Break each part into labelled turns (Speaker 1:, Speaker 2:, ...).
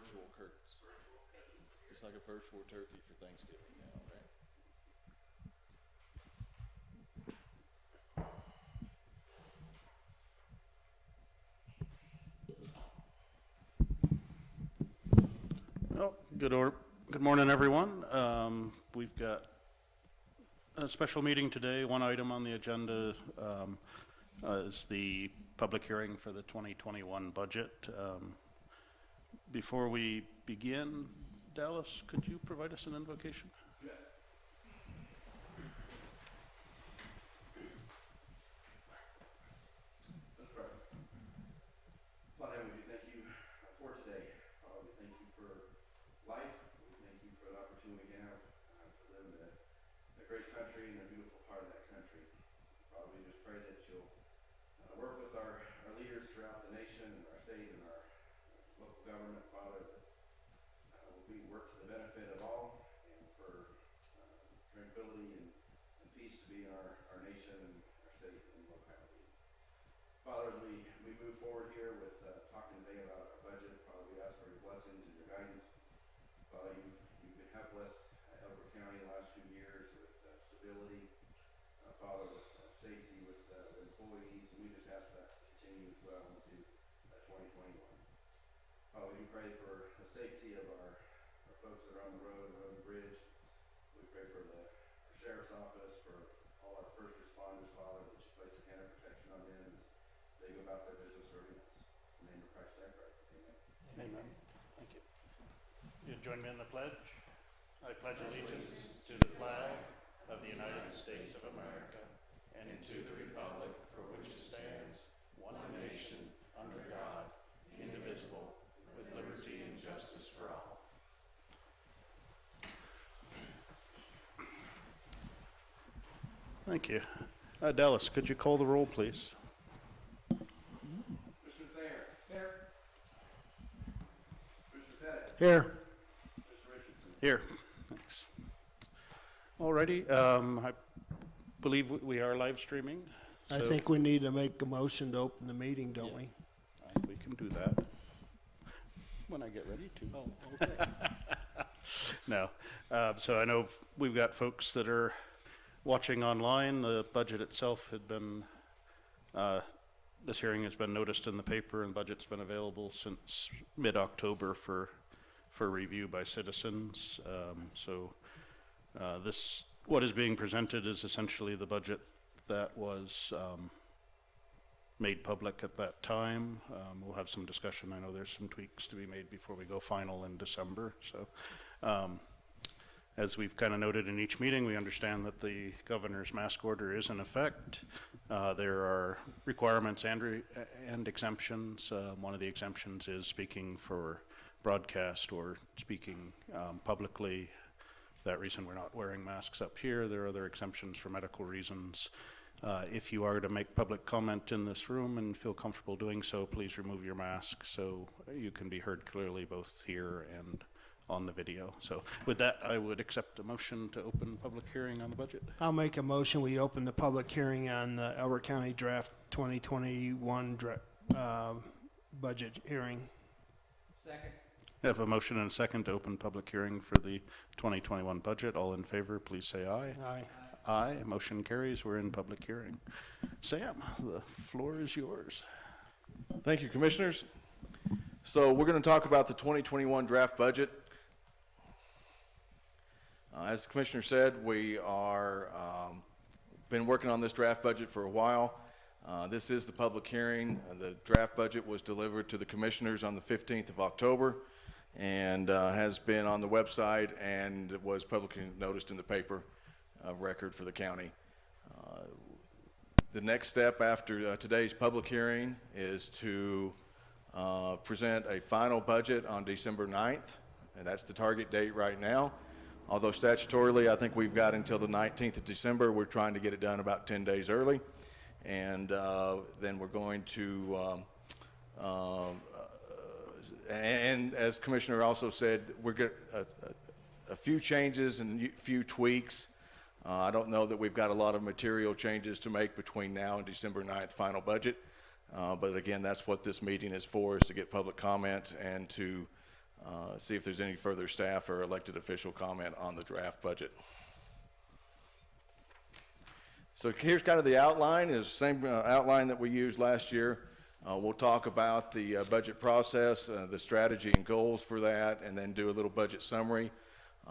Speaker 1: virtual curtains. Just like a virtual turkey for Thanksgiving now, right?
Speaker 2: Well, good morning, everyone. We've got a special meeting today. One item on the agenda is the public hearing for the 2021 budget. Before we begin, Dallas, could you provide us an invocation?
Speaker 3: Yeah. Let's pray. Father, we do thank you for today. Father, we thank you for life. We thank you for the opportunity we have to live in a great country and a beautiful part of that country. Father, we just pray that you'll work with our leaders throughout the nation and our state and our local government, Father, that we work to the benefit of all and for tranquility and peace to be in our nation and our state and locality. Father, as we move forward here with talking today about our budget, Father, we ask for your blessings and your guidance. Father, you have blessed Elbert County the last few years with stability, Father, with safety, with employees, and we just ask that to continue as well into 2021. Father, we do pray for the safety of our folks that are on the road and the bridge. We pray for our sheriff's office, for all our first responders, Father, that you place a hand of protection on them as they go about their business serving us. In the name of Christ, I pray. Amen.
Speaker 2: Amen. Thank you. You join me in the pledge. I pledge allegiance to the flag of the United States of America and to the republic for which it stands, one nation, under God, indivisible, with liberty and justice for all. Thank you. Dallas, could you call the roll, please?
Speaker 3: Mr. Thayer. Here. Mr. Pettit.
Speaker 4: Here.
Speaker 3: Mr. Richardson.
Speaker 2: Here. Thanks. Alrighty. I believe we are live streaming.
Speaker 4: I
Speaker 2: so
Speaker 4: think we need to make a motion to open the meeting, don't we?
Speaker 2: we can do that when I get ready to.
Speaker 4: Oh, okay.
Speaker 2: No. So I know we've got folks that are watching online. The budget itself had been, this hearing has been noticed in the paper, and budget's been available since mid-October for review by citizens. What is being presented is essentially the budget that was made public at that time. We'll have some discussion. I know there's some tweaks to be made before we go final in December. So as we've kind of noted in each meeting, we understand that the governor's mask order is in effect. There are requirements and exemptions. One of the exemptions is speaking for broadcast or speaking publicly. For that reason, we're not wearing masks up here. There are other exemptions for medical reasons. If you are to make public comment in this room and feel comfortable doing so, please remove your mask so you can be heard clearly both here and on the video. So with that, I would accept a motion to open public hearing on the budget.
Speaker 4: I'll make a motion. We open the public hearing on the Elbert County Draft 2021 budget hearing.
Speaker 3: Second.
Speaker 2: I have a motion and a second to open public hearing for the 2021 budget. All in favor, please say aye.
Speaker 4: Aye.
Speaker 2: Aye. Motion carries. We're in public hearing. Sam, the floor is yours.
Speaker 1: Thank you, Commissioners. So we're going to talk about the 2021 draft budget. As the Commissioner said, we are been working on this draft budget for a while. This is the public hearing. The draft budget was delivered to the Commissioners on the 15th of October and has been on the website and was publicly noticed in the paper of record for the county. The next step after today's public hearing is to present a final budget on December 9th, and that's the target date right now. Although statutorily, I think we've got until the 19th of December. We're trying to get it done about 10 days early. And then we're going to, and as Commissioner also said, we're got a few changes and a few tweaks. I don't know that we've got a lot of material changes to make between now and December 9th final budget. But again, that's what this meeting is for, is to get public comment and to see if there's any further staff or elected official comment on the draft budget. So here's kind of the outline. It's the same outline that we used last year. We'll talk about the budget process, the strategy and goals for that, and then do a little budget summary.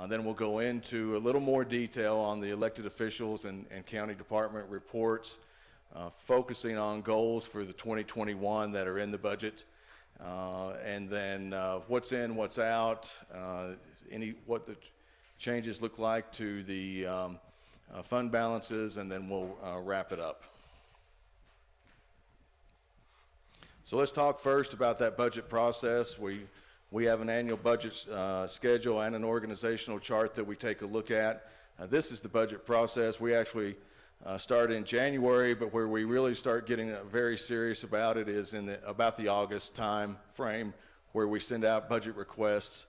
Speaker 1: Then we'll go into a little more detail on the elected officials and county department reports, focusing on goals for the 2021 that are in the budget, and then what's in, what's out, what the changes look like to the fund balances, and then we'll wrap it up. So let's talk first about that budget process. We have an annual budget schedule and an organizational chart that we take a look at. This is the budget process. We actually start in January, but where we really start getting very serious about it is in about the August time frame, where we send out budget requests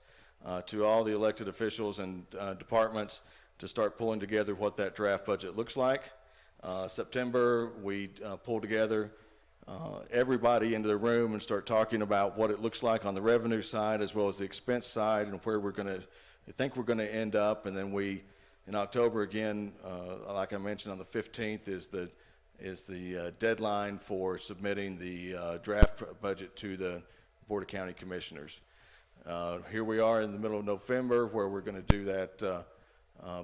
Speaker 1: to all the elected officials and departments to start pulling together what that draft budget looks like. September, we pull together everybody into the room and start talking about what it looks like on the revenue side as well as the expense side and where we're going to end up. And then in October again, like I mentioned, on the 15th is the deadline for submitting the draft budget to the Board of County Commissioners. Here we are in the middle of November, where we're going to do that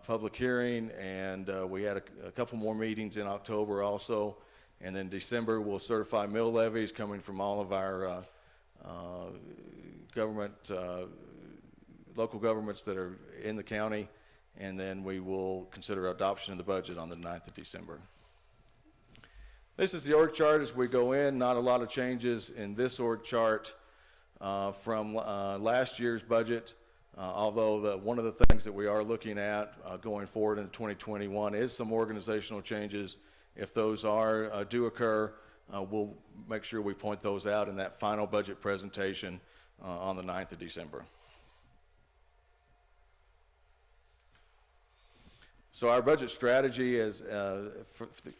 Speaker 1: public hearing, and we had a couple more meetings in October also. And then December, we'll certify mill levies coming from all of our local governments that are in the county. And then we will consider adoption of the budget on the 9th of December. This is the org chart as we go in. Not a lot of changes in this org chart from last year's budget, although one of the things that we are looking at going forward in 2021 is some organizational changes. If those do occur, we'll make sure we point those out in that final budget presentation on the 9th of December. So our budget strategy is,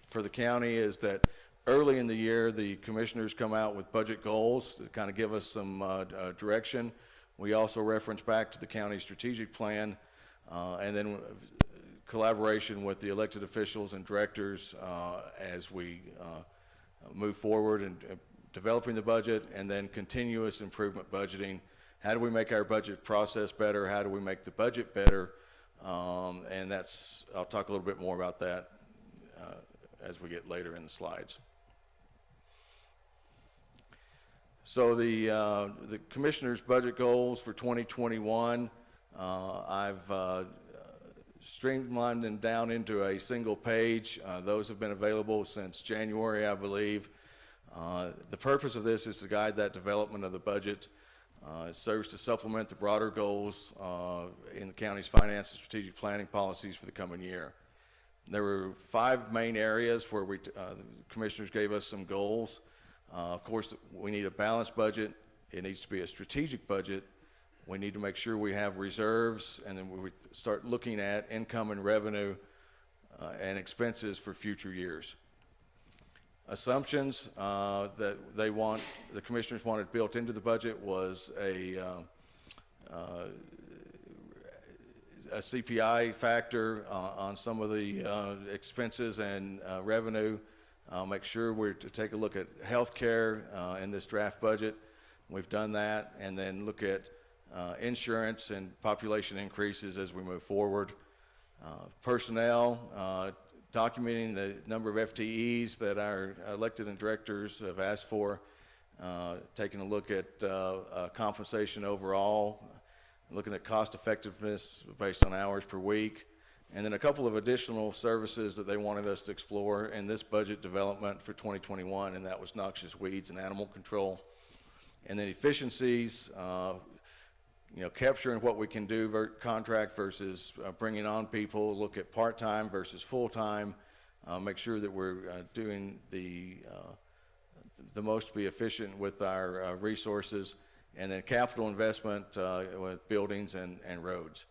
Speaker 1: for the county is that early in the year, the commissioners come out with budget goals to kind of give us some direction. We also reference back to the county strategic plan, and then collaboration with the elected officials and directors as we move forward in developing the budget, and then continuous improvement budgeting. How do we make our budget process better? How do we make the budget better? And I'll talk a little bit more about that as we get later in the slides. So the commissioner's budget goals for 2021, I've streamlined them down into a single page. Those have been available since January, I believe. The purpose of this is to guide that development of the budget. It serves to supplement the broader goals in the county's finance and strategic planning policies for the coming year. There were 5 main areas where the commissioners gave us some goals. Of course, we need a balanced budget. It needs to be a strategic budget. We need to make sure we have reserves, and then we start looking at income and revenue and expenses for future years. Assumptions that the commissioners wanted built into the budget was a CPI factor on some of the expenses and revenue. Make sure we're to take a look at health care in this draft budget. We've done that, and then look at insurance and population increases as we move forward. Personnel, documenting the number of FTEs that our elected and directors have asked for, taking a look at compensation overall, looking at cost effectiveness based on hours per week, and then a couple of additional services that they wanted us to explore in this budget development for 2021, and that was noxious weeds and animal control. And then efficiencies, capturing what we can do contract versus bringing on people, look at part-time versus full-time, make sure that we're doing the most to be efficient with our resources, and then capital investment with buildings and roads.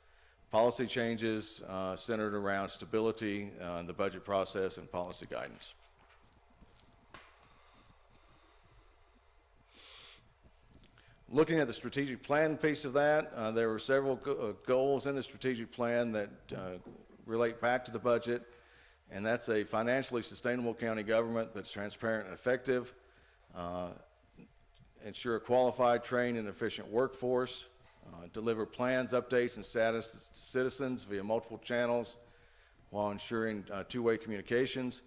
Speaker 1: Policy changes centered around stability, the budget process, and policy guidance. Looking at the strategic plan piece of that, there were several goals in the strategic plan that relate back to the budget, and that's a financially sustainable county government that's transparent and effective, ensure a qualified, trained, and efficient workforce, deliver plans, updates, and status to citizens via multiple channels while ensuring two-way communications,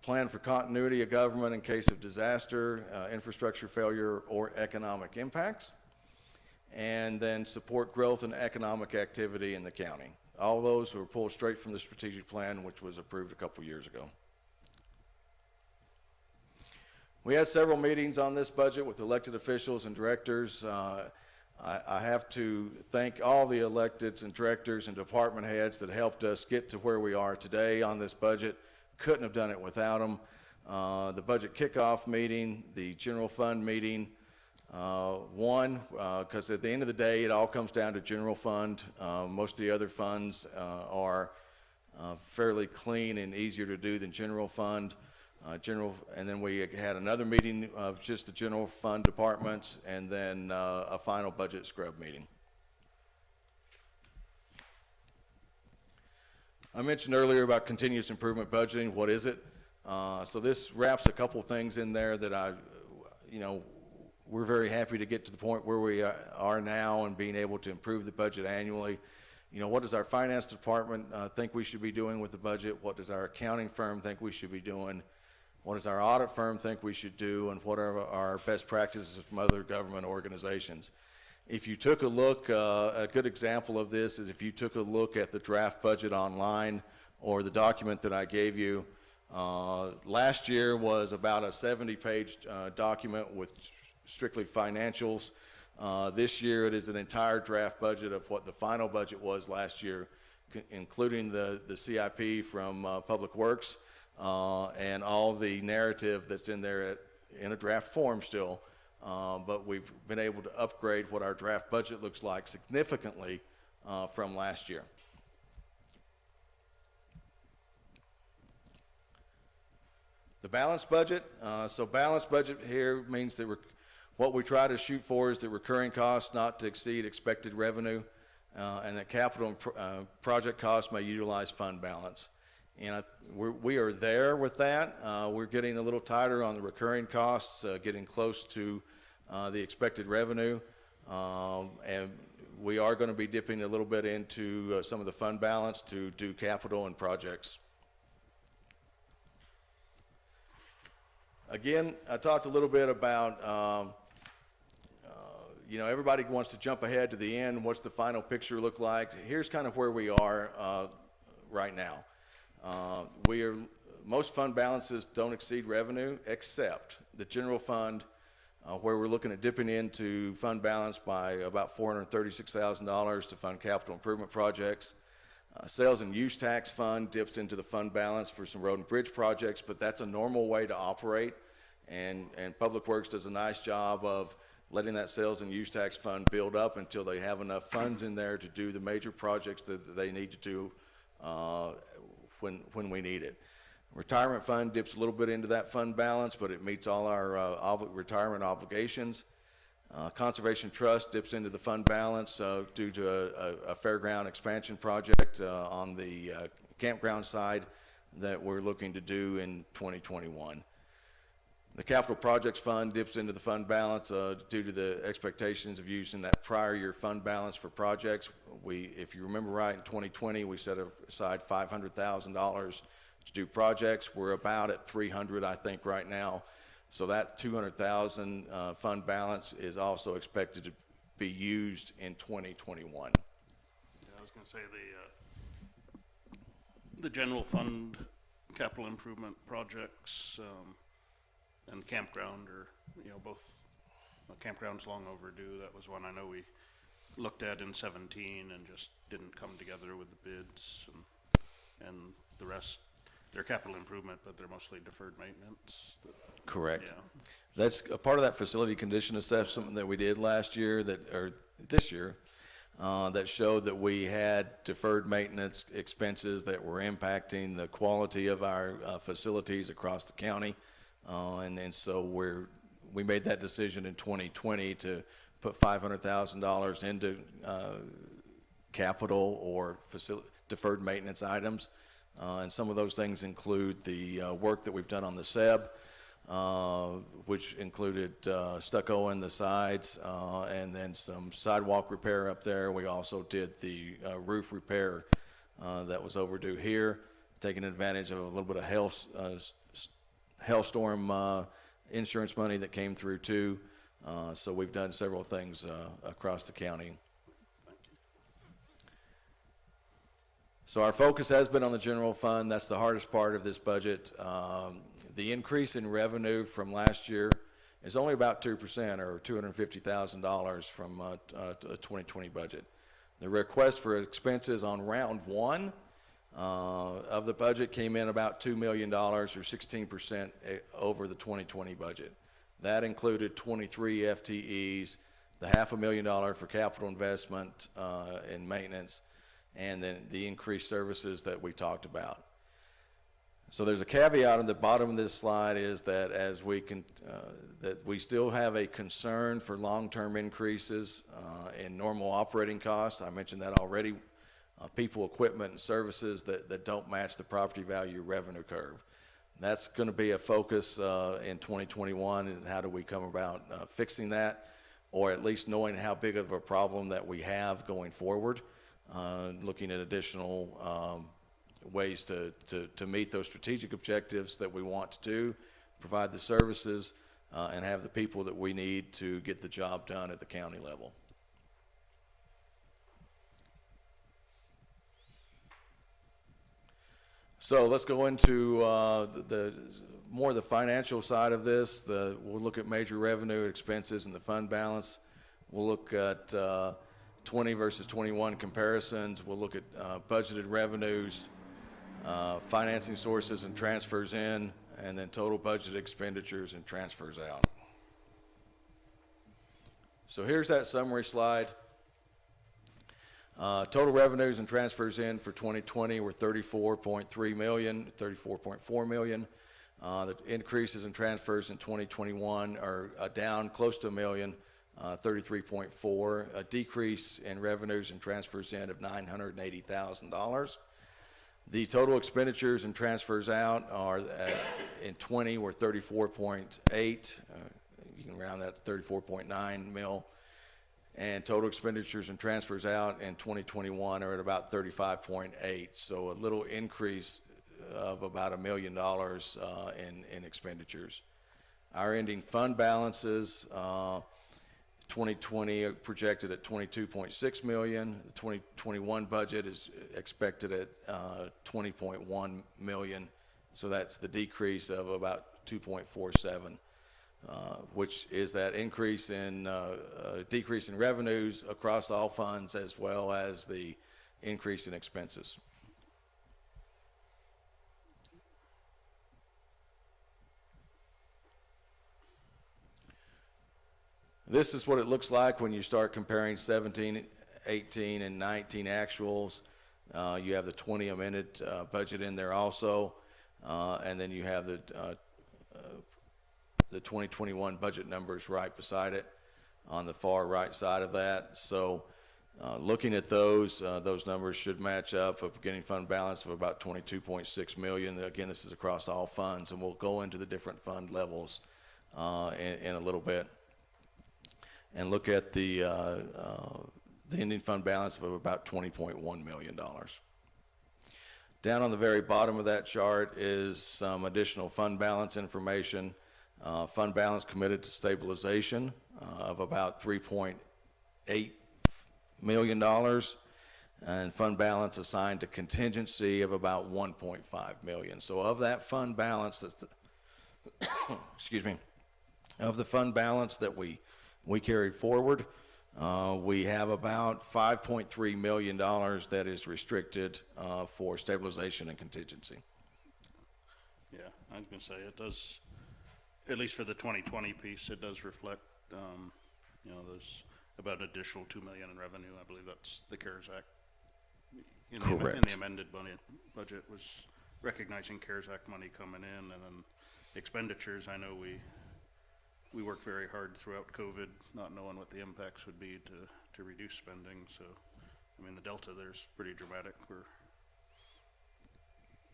Speaker 1: plan for continuity of government in case of disaster, infrastructure failure, or economic impacts, and then support growth and economic activity in the county. All those were pulled straight from the strategic plan, which was approved a couple years ago. We had several meetings on this budget with elected officials and directors. I have to thank all the electeds and directors and department heads that helped us get to where we are today on this budget. Couldn't have done it without them. The budget kickoff meeting, the general fund meeting, because at the end of the day, it all comes down to general fund. Most of the other funds are fairly clean and easier to do than general fund. And then we had another meeting of just the general fund departments, and then a final budget scrub meeting. I mentioned earlier about continuous improvement budgeting. What is it? So this wraps a couple things in there that we're very happy to get to the point where we are now and being able to improve the budget annually. What does our finance department think we should be doing with the budget? What does our accounting firm think we should be doing? What does our audit firm think we should do? And what are our best practices from other government organizations? If you took a look, a good example of this is if you took a look at the draft budget online or the document that I gave you, last year was about a 70-page document with strictly financials. This year it is an entire draft budget of what the final budget was last year, including the CIP from Public Works and all the narrative that's in there in a draft form still. But we've been able to upgrade what our draft budget looks like significantly from last year. The balanced budget. So balanced budget here means that what we try to shoot for is the recurring costs not to exceed expected revenue, and that capital and project costs may utilize fund balance. And we are there with that. We're getting a little tighter on the recurring costs, getting close to the expected revenue. And we are going to be dipping a little bit into some of the fund balance to do capital and projects. Again, I talked a little bit about, everybody wants to jump ahead to the end. What's the final picture look like? Here's kind of where we are right now. Most fund balances don't exceed revenue except the general fund, where we're looking at dipping into fund balance by about $436,000 to fund capital improvement projects. Sales and use tax fund dips into the fund balance for some road and bridge projects, but that's a normal way to operate, and Public Works does a nice job of letting that sales and use tax fund build up until they have enough funds in there to do the major projects that they need to do when we need it. Retirement fund dips a little bit into that fund balance, but it meets all our retirement obligations. Conservation Trust dips into the fund balance due to a fairground expansion project on the campground side that we're looking to do in 2021. The Capital Projects Fund dips into the fund balance due to the expectations of using that prior year fund balance for projects. If you remember right, in 2020, we set aside $500,000 to do projects. We're about at 300, I think, right now. So that 200,000 fund balance is also expected to be used in 2021.
Speaker 2: Yeah, I was going to say the general fund capital improvement projects and campground are, both. Campground's long overdue. That was one I know we looked at in 17 and just didn't come together with the bids, and the rest. They're capital improvement, but they're mostly deferred maintenance.
Speaker 1: Correct.
Speaker 2: Yeah.
Speaker 1: That's a part of that facility condition assessment that we did last year, or this year, that showed that we had deferred maintenance expenses that were impacting the quality of our facilities across the county. And so we made that decision in 2020 to put $500,000 into capital or deferred maintenance items. And some of those things include the work that we've done on the SEB, which included stucco in the sides and then some sidewalk repair up there. We also did the roof repair that was overdue here, taking advantage of a little bit of hailstorm insurance money that came through too. So we've done several things across the county. So our focus has been on the general fund. That's the hardest part of this budget. The increase in revenue from last year is only about 2% or $250,000 from a 2020 budget. The request for expenses on round one of the budget came in about $2 million or 16% over the 2020 budget. That included 23 FTEs, the $500,000 for capital investment and maintenance, and then the increased services that we talked about. So there's a caveat on the bottom of this slide is that as we can, that we still have a concern for long-term increases in normal operating costs. I mentioned that already. People, equipment, and services that don't match the property value revenue curve. That's going to be a focus in 2021, is how do we come about fixing that, or at least knowing how big of a problem that we have going forward, looking at additional ways to meet those strategic objectives that we want to do, provide the services, and have the people that we need to get the job done at the county level. So let's go into the more the financial side of this. We'll look at major revenue, expenses, and the fund balance. We'll look at 20 versus 21 comparisons. We'll look at budgeted revenues, financing sources and transfers in, and then total budget expenditures and transfers out. So here's that summary slide. Total revenues and transfers in for 2020 were $34.3 million, $34.4 million. The increases in transfers in 2021 are down close to $1 million, 33.4, a decrease in revenues and transfers in of $980,000. The total expenditures and transfers out are in 20 were 34.8. You can round that to 34.9 mil. And total expenditures and transfers out in 2021 are at about 35.8. So a little increase of about $1 million in expenditures. Our ending fund balances, 2020 projected at $22.6 million. The 2021 budget is expected at $20.1 million. So that's the decrease of about 2.47. Which is that increase in decrease in revenues across all funds, as well as the increase in expenses. This is what it looks like when you start comparing 17, 18, and 19 actuals. You have the 20 amended budget in there also, and then you have the 2021 budget numbers right beside it on the far right side of that. So looking at those numbers should match up. A beginning fund balance of about $22.6 million. Again, this is across all funds, and we'll go into the different fund levels in a little bit and look at the ending fund balance of about $20.1 million. Down on the very bottom of that chart is some additional fund balance information. Fund balance committed to stabilization of about $3.8 million, and fund balance assigned to contingency of about $1.5 million. So of that fund balance, that's excuse me, of the fund balance that we carried forward, we have about $5.3 million that is restricted for stabilization and contingency.
Speaker 2: Yeah, I was going to say it does. At least for the 2020 piece, it does reflect, there's about an additional $2 million in revenue. I believe that's the CARES Act.
Speaker 1: Correct.
Speaker 2: In the amended budget was recognizing CARES Act money coming in, and then expenditures. I know we we worked very hard throughout COVID, not knowing what the impacts would be to reduce spending. So, I mean, the delta there's pretty dramatic. We're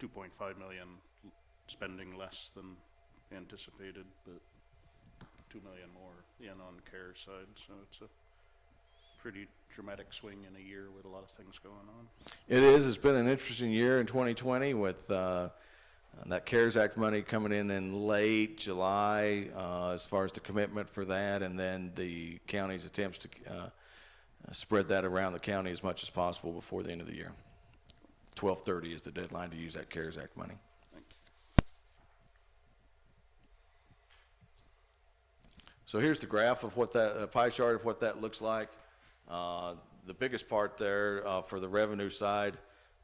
Speaker 2: 2.5 million spending less than anticipated, but 2 million more on care side. So it's a pretty dramatic swing in a year with a lot of things going on.
Speaker 1: It is. It's been an interesting year in 2020 with that CARES Act money coming in late July as far as the commitment for that, and then the county's attempts to spread that around the county as much as possible before the end of the year. 12/30 is the deadline to use that CARES Act money.
Speaker 2: Thank you.
Speaker 1: So here's the graph of what that pie chart of what that looks like. The biggest part there for the revenue side,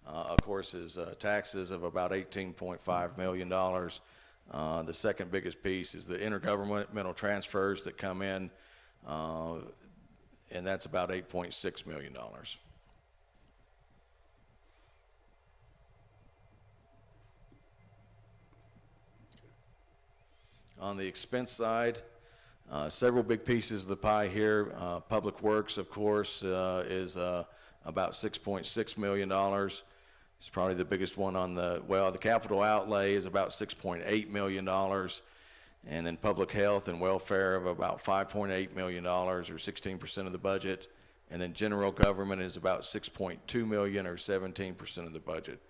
Speaker 1: of course, is taxes of about $18.5 million. The second biggest piece is the intergovernmental transfers that come in, and that's about $8.6 million. On the expense side, several big pieces of the pie here. Public Works, of course, is about $6.6 million. It's probably the biggest one on the capital outlay is about $6.8 million. And then public health and welfare of about $5.8 million, or 16% of the budget. And then general government is about $6.2 million, or 17% of the budget.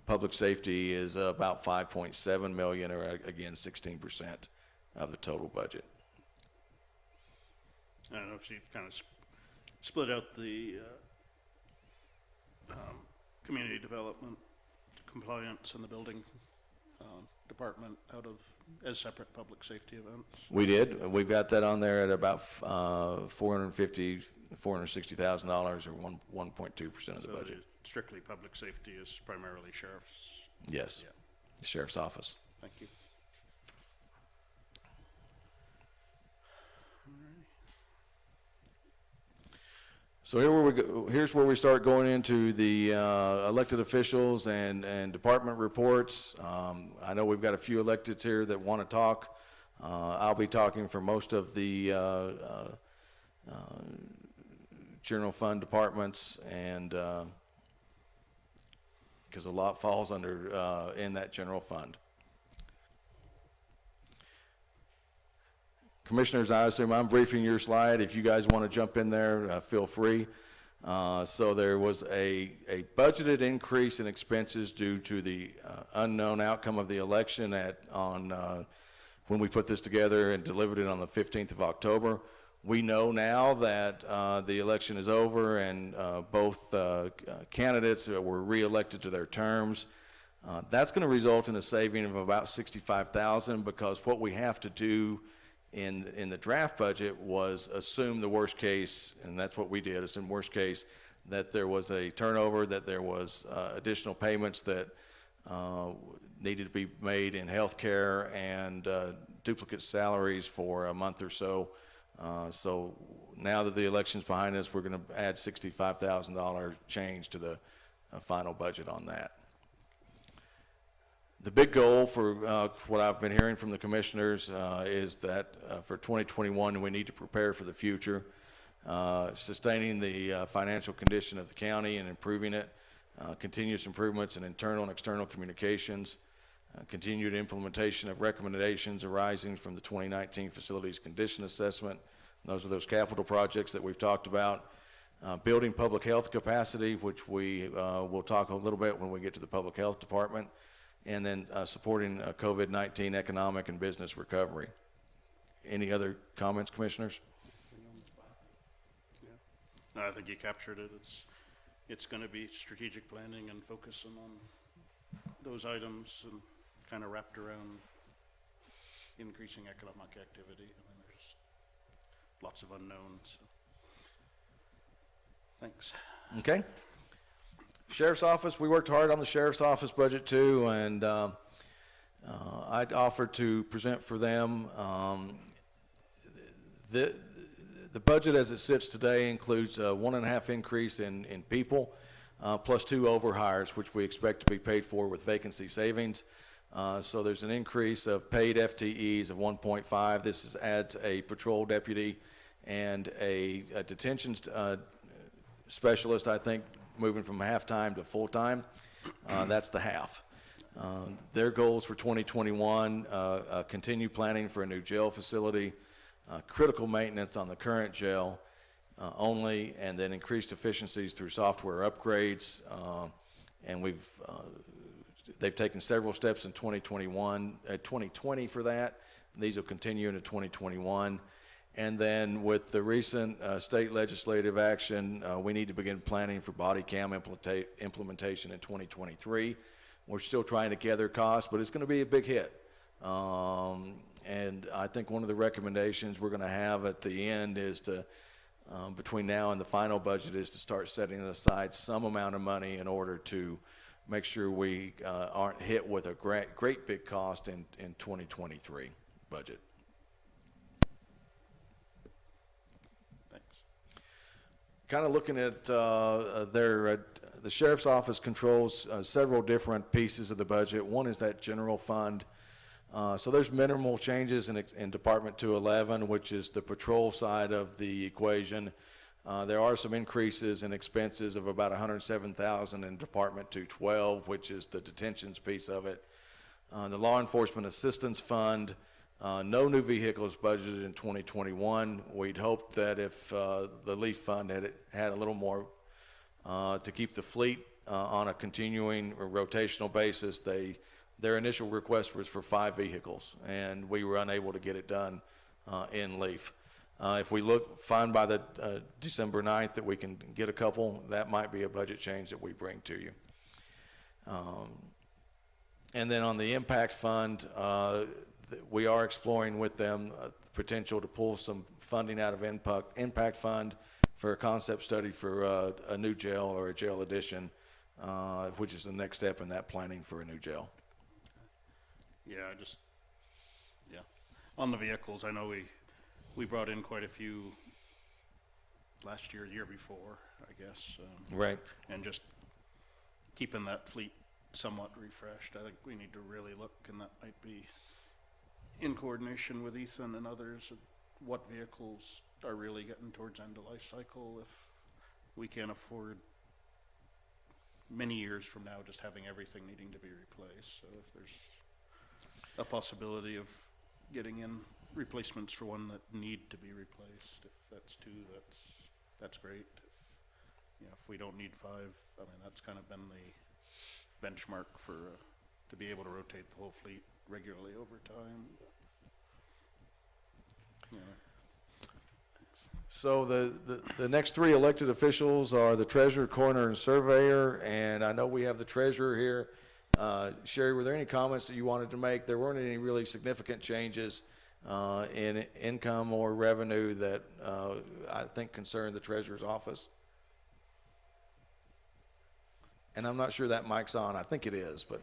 Speaker 1: Public safety is about $5.7 million, or again, 16% of the total budget.
Speaker 2: I don't know if you kind of split out the community development, compliance, and the building department out of as separate public safety events.
Speaker 1: We did. We've got that on there at about $460,000, or 1.2% of the
Speaker 2: So
Speaker 1: budget.
Speaker 2: strictly public safety is primarily sheriff's.
Speaker 1: Yes,
Speaker 2: Yeah.
Speaker 1: the sheriff's office.
Speaker 2: Thank you.
Speaker 1: So here's where we start going into the elected officials and department reports. I know we've got a few electeds here that want to talk. I'll be talking for most of the general fund departments, and because a lot falls under in that general fund. Commissioners, I assume I'm briefing your slide. If you guys want to jump in there, feel free. So there was a budgeted increase in expenses due to the unknown outcome of the election when we put this together and delivered it on the 15th of October. We know now that the election is over, and both candidates were reelected to their terms. That's going to result in a saving of about $65,000, because what we have to do in the draft budget was assume the worst case, and that's what we did, assume worst case, that there was a turnover, that there was additional payments that needed to be made in health care, and duplicate salaries for a month or so. So now that the election's behind us, we're going to add $65,000 change to the final budget on that. The big goal for what I've been hearing from the commissioners is that for 2021, we need to prepare for the future, sustaining the financial condition of the county and improving it, continuous improvements in internal and external communications, continued implementation of recommendations arising from the 2019 Facilities Condition Assessment. Those are those capital projects that we've talked about. Building public health capacity, which we will talk a little bit when we get to the public health department. And then supporting COVID-19 economic and business recovery. Any other comments, commissioners?
Speaker 2: Yeah. No, I think you captured it. It's going to be strategic planning and focusing on those items, and kind of wrapped around increasing economic activity. I mean, there's lots of unknowns. So. Thanks.
Speaker 1: Okay. Sheriff's Office, we worked hard on the Sheriff's Office budget too, and I'd offered to present for them. The budget as it sits today includes a 1.5 increase in people, plus 2 overhires, which we expect to be paid for with vacancy savings. So there's an increase of paid FTEs of 1.5. Adds a patrol deputy and a detention specialist, I think, moving from half-time to full-time. That's the half. Their goals for 2021, continue planning for a new jail facility, critical maintenance on the current jail only, and then increased efficiencies through software upgrades. And they've taken several steps in 2020 for that. These will continue into 2021. And then with the recent state legislative action, we need to begin planning for body cam implementation in 2023. We're still trying to gather costs, but it's going to be a big hit. And I think one of the recommendations we're going to have at the end is to, between now and the final budget, is to start setting aside some amount of money in order to make sure we aren't hit with a great big cost in 2023 budget.
Speaker 2: Thanks.
Speaker 1: Kind of looking at the sheriff's office controls several different pieces of the budget. One is that general fund. So there's minimal changes in Department 211, which is the patrol side of the equation. There are some increases in expenses of about $107,000 in Department 212, which is the detentions piece of it. The Law Enforcement Assistance Fund, no new vehicles budgeted in 2021. We'd hoped that if the LEAF Fund had a little more to keep the fleet on a continuing or rotational basis. Their initial request was for 5 vehicles, and we were unable to get it done in LEAF. If we find by the December 9th that we can get a couple, that might be a budget change that we bring to you. And then on the impact fund, we are exploring with them the potential to pull some funding out of impact fund for a concept study for a new jail or a jail addition, which is the next step in that planning for a new jail.
Speaker 2: Yeah, on the vehicles, I know we brought in quite a few last year, year before, I guess.
Speaker 1: Right.
Speaker 2: And just keeping that fleet somewhat refreshed. I think we need to really look, and that might be in coordination with Ethan and others, at what vehicles are really getting towards end of life cycle. If we can't afford many years from now just having everything needing to be replaced. So if there's a possibility of getting in replacements for one that need to be replaced, if that's 2, that's great. If we don't need 5, I mean, that's kind of been the benchmark for to be able to rotate the whole fleet regularly over time.
Speaker 1: So the next 3 elected officials are the treasurer, coroner, and surveyor, and I know we have the treasurer here. Sherry, were there any comments that you wanted to make? There weren't any really significant changes in income or revenue that I think concern the treasurer's office. And I'm not sure that mic's on. I think it is, but.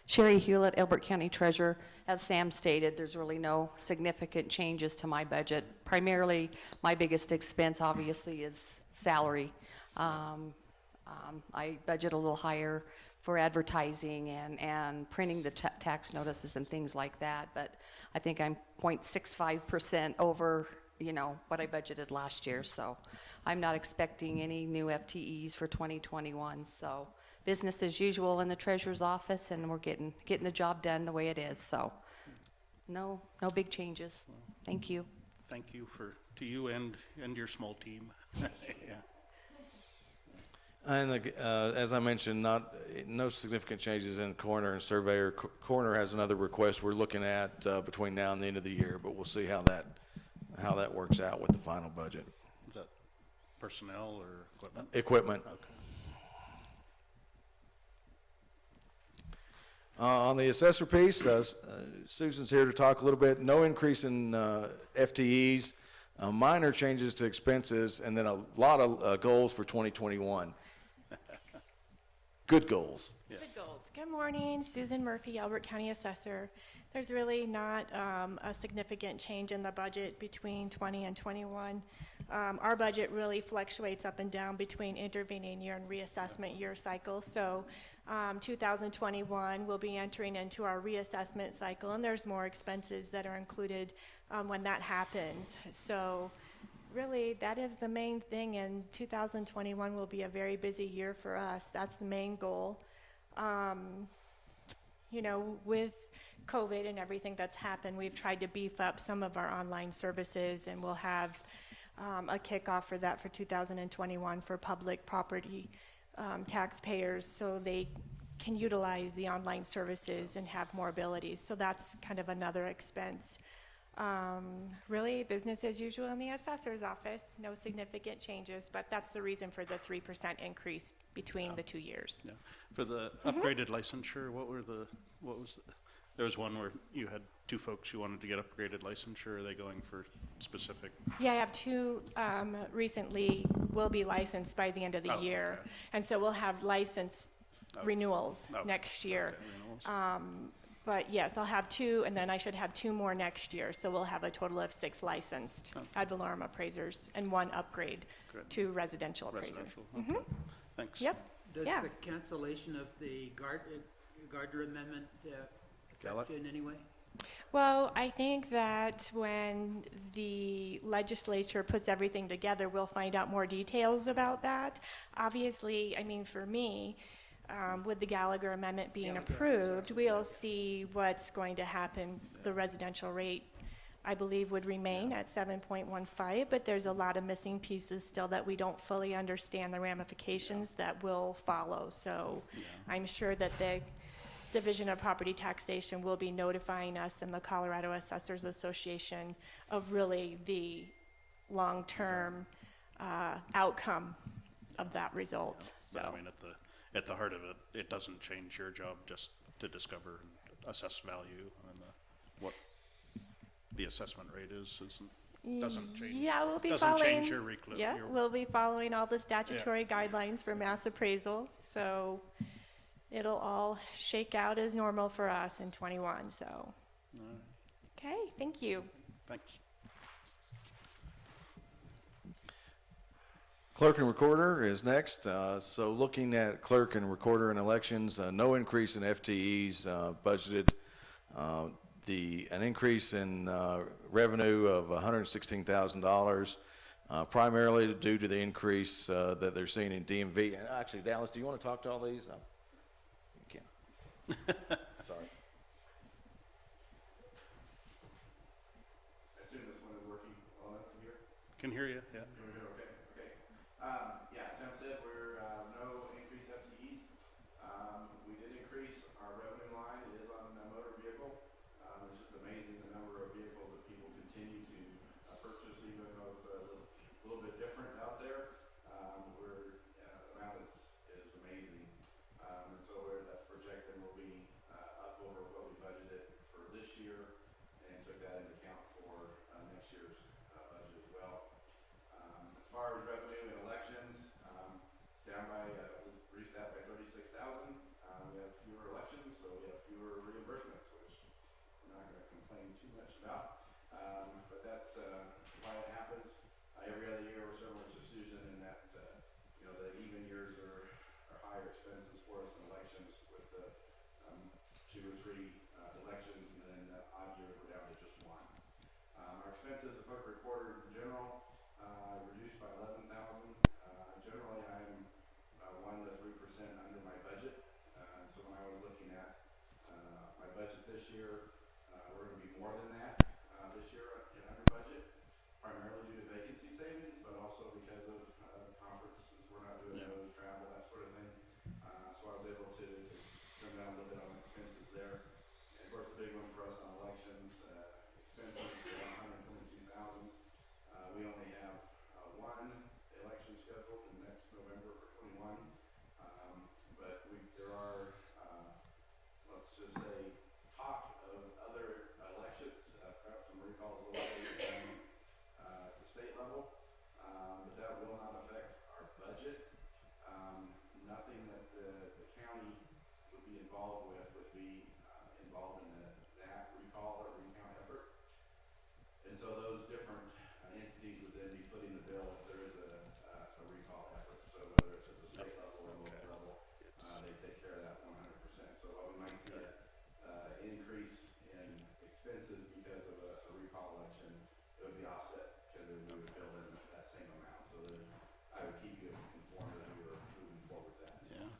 Speaker 5: Sherry Hewlett, Elbert County Treasurer. As Sam stated, there's really no significant changes to my budget. Primarily, my biggest expense obviously is salary. I budget a little higher for advertising and printing the tax notices and things like that, but I think I'm 0.65% over, what I budgeted last year, so I'm not expecting any new FTEs for 2021, so business as usual in the treasurer's office, and we're getting the job done the way it is, so no big changes. Thank you.
Speaker 2: Thank you to you and your small team. Yeah.
Speaker 1: And as I mentioned, no significant changes in coroner and surveyor. Coroner has another request we're looking at between now and the end of the year, but we'll see how that works out with the final budget.
Speaker 2: Is that personnel or equipment?
Speaker 1: Equipment.
Speaker 2: Okay.
Speaker 1: On the assessor piece, Susan's here to talk a little bit. No increase in FTEs, minor changes to expenses, and then a lot of goals for 2021. Good goals.
Speaker 2: Yeah.
Speaker 6: Good goals. Good morning, Susan Murphy, Albert County Assessor. There's really not a significant change in the budget between 20 and 21. Our budget really fluctuates up and down between intervening year and reassessment year cycles. So 2021 will be entering into our reassessment cycle, and there's more expenses that are included when that happens. So really, that is the main thing, and 2021 will be a very busy year for us. That's the main goal. You know, with COVID and everything that's happened, we've tried to beef up some of our online services, and we'll have a kickoff for that for 2021 for public property taxpayers, so they can utilize the online services and have more abilities. So that's kind of another expense. Really, business as usual in the assessor's office, no significant changes, but that's the reason for the 3% increase between the 2 years.
Speaker 2: Yeah. For the upgraded licensure, there was one where you had two folks who wanted to get upgraded licensure. Are they going for specific?
Speaker 6: Yeah, I have two recently will be licensed by the end of the year.
Speaker 2: Okay.
Speaker 6: And so we'll have license renewals
Speaker 2: Okay.
Speaker 6: next year.
Speaker 2: Okay, renewals.
Speaker 6: But yes, I'll have two, and then I should have two more next year. So we'll have a total of 6 licensed ad valorem appraisers and 1 upgrade
Speaker 2: Good.
Speaker 6: to residential appraiser.
Speaker 2: Residential, okay. Thanks.
Speaker 6: Yep.
Speaker 7: Does
Speaker 6: Yeah.
Speaker 7: the cancellation of the Gardner Amendment
Speaker 2: Gallup?
Speaker 7: affect you in any way?
Speaker 6: Well, I think that when the legislature puts everything together, we'll find out more details about that. Obviously, I mean, for me, with the Gallagher Amendment being approved, we'll see what's going to happen. The residential rate, I believe, would remain at 7.15, but there's a lot of missing pieces still that we don't fully understand the ramifications that will follow. So I'm sure that the Division of Property Taxation will be notifying us and the Colorado Assessors Association of really the long-term outcome of that result.
Speaker 2: But I
Speaker 6: So,
Speaker 2: mean, at the heart of it, it doesn't change your job just to discover and assess value, and what the assessment rate doesn't change.
Speaker 6: yeah, we'll be
Speaker 2: Doesn't
Speaker 6: following.
Speaker 2: change your
Speaker 6: We'll be following all the statutory guidelines for mass appraisal. So it'll all shake out as normal for us in 21. So, okay, thank you.
Speaker 2: Thanks.
Speaker 1: Clerk and Recorder is next. So looking at Clerk and Recorder and elections, no increase in FTEs budgeted. An increase in revenue of $116,000, primarily due to the increase that they're seeing in DMV. And actually, Dallas, do you want to talk to all these? You can. Sorry.
Speaker 3: I assume this one is working well enough to hear?
Speaker 2: Can hear you, yeah.
Speaker 3: Doing good, okay, okay. Yeah, Sam said we're, no increased FTEs. We did increase our revenue line, it is on a motor vehicle. It's just amazing the number of vehicles that people continue to purchase, even though it's a little bit different out there. The amount is amazing. And so that's projected will be up over what we budgeted for this year, and took that into account for next year's budget as well. As far as revenue and elections, it's down by, reduced that by 36,000. We have fewer elections, so we have fewer reimbursements, which I'm not going to complain too much about. But that's why it happens. Every other year, we're similar to Susan in that, the even years are higher expenses for us in elections with the 2 or 3 elections, and then odd years we're down to just 1. Our expenses, the clerk recorder in general, reduced by 11,000. Generally, I'm 1 to 3% under my budget. So when I was looking at my budget this year, we're going to be more than that this year in under budget, primarily due to vacancy savings, but also because of conferences. We're not doing those, travel, that sort of thing. So I was able to trim down a little bit on expenses there. And of course, the big one for us on elections, expenses are $122,000. We only have 1 election scheduled in next November for 21. But there are, let's just say, talk of other elections, perhaps some recalls a little bit at the state level. But that will not affect our budget. Nothing that the county would be involved with would be involved in the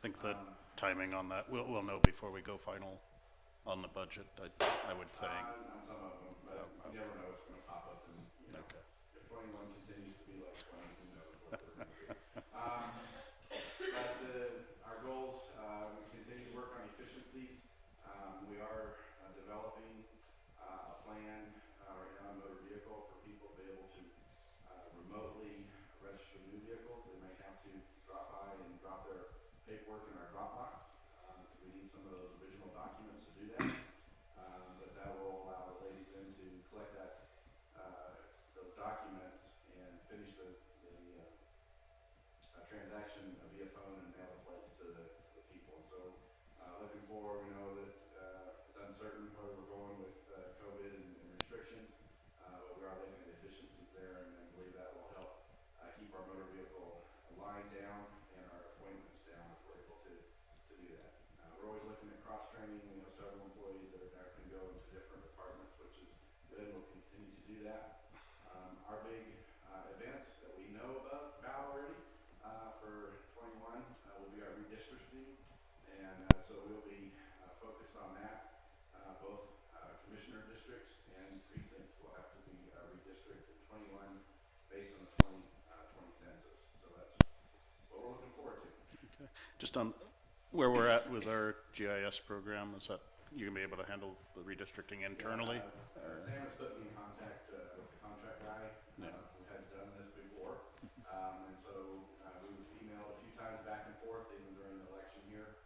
Speaker 2: think the timing on that, we'll know before we go final on the budget, I would think.
Speaker 3: On some of them, but you never know what's gonna pop up and, you know,
Speaker 2: Okay.
Speaker 3: if 21 continues to be like 20, who knows what we're gonna do. But our goals, we continue to work on efficiencies. We are developing a plan right now on motor vehicle for people to be able to remotely register new vehicles. They may have to drop by and drop their paperwork in our Dropbox. We need some of those original documents to do that. But that will allow the ladies in to collect those documents and finish the transaction via phone and mail the plates to the people. So looking forward, we know that it's uncertain where we're going with COVID and restrictions, but we are looking at efficiencies there, and I believe that will help keep our motor vehicle line down and our appointments down if we're able to do that. We're always looking at cross-training. We have several employees that can go into different departments, which is good. We'll continue to do that. Our big event that we know about already for 21 will be our redistricting, and so we'll be focused on that. Both commissioner districts and precincts will have to be redistricted in 21 based on the 2020 census. So that's what we're looking forward to.
Speaker 2: Okay. Just on where we're at with our GIS program, is that you gonna be able to handle the redistricting internally?
Speaker 3: Sam has put me in contact with the contract guy who has done this before. And so we've emailed a few times back and forth, even during the election year,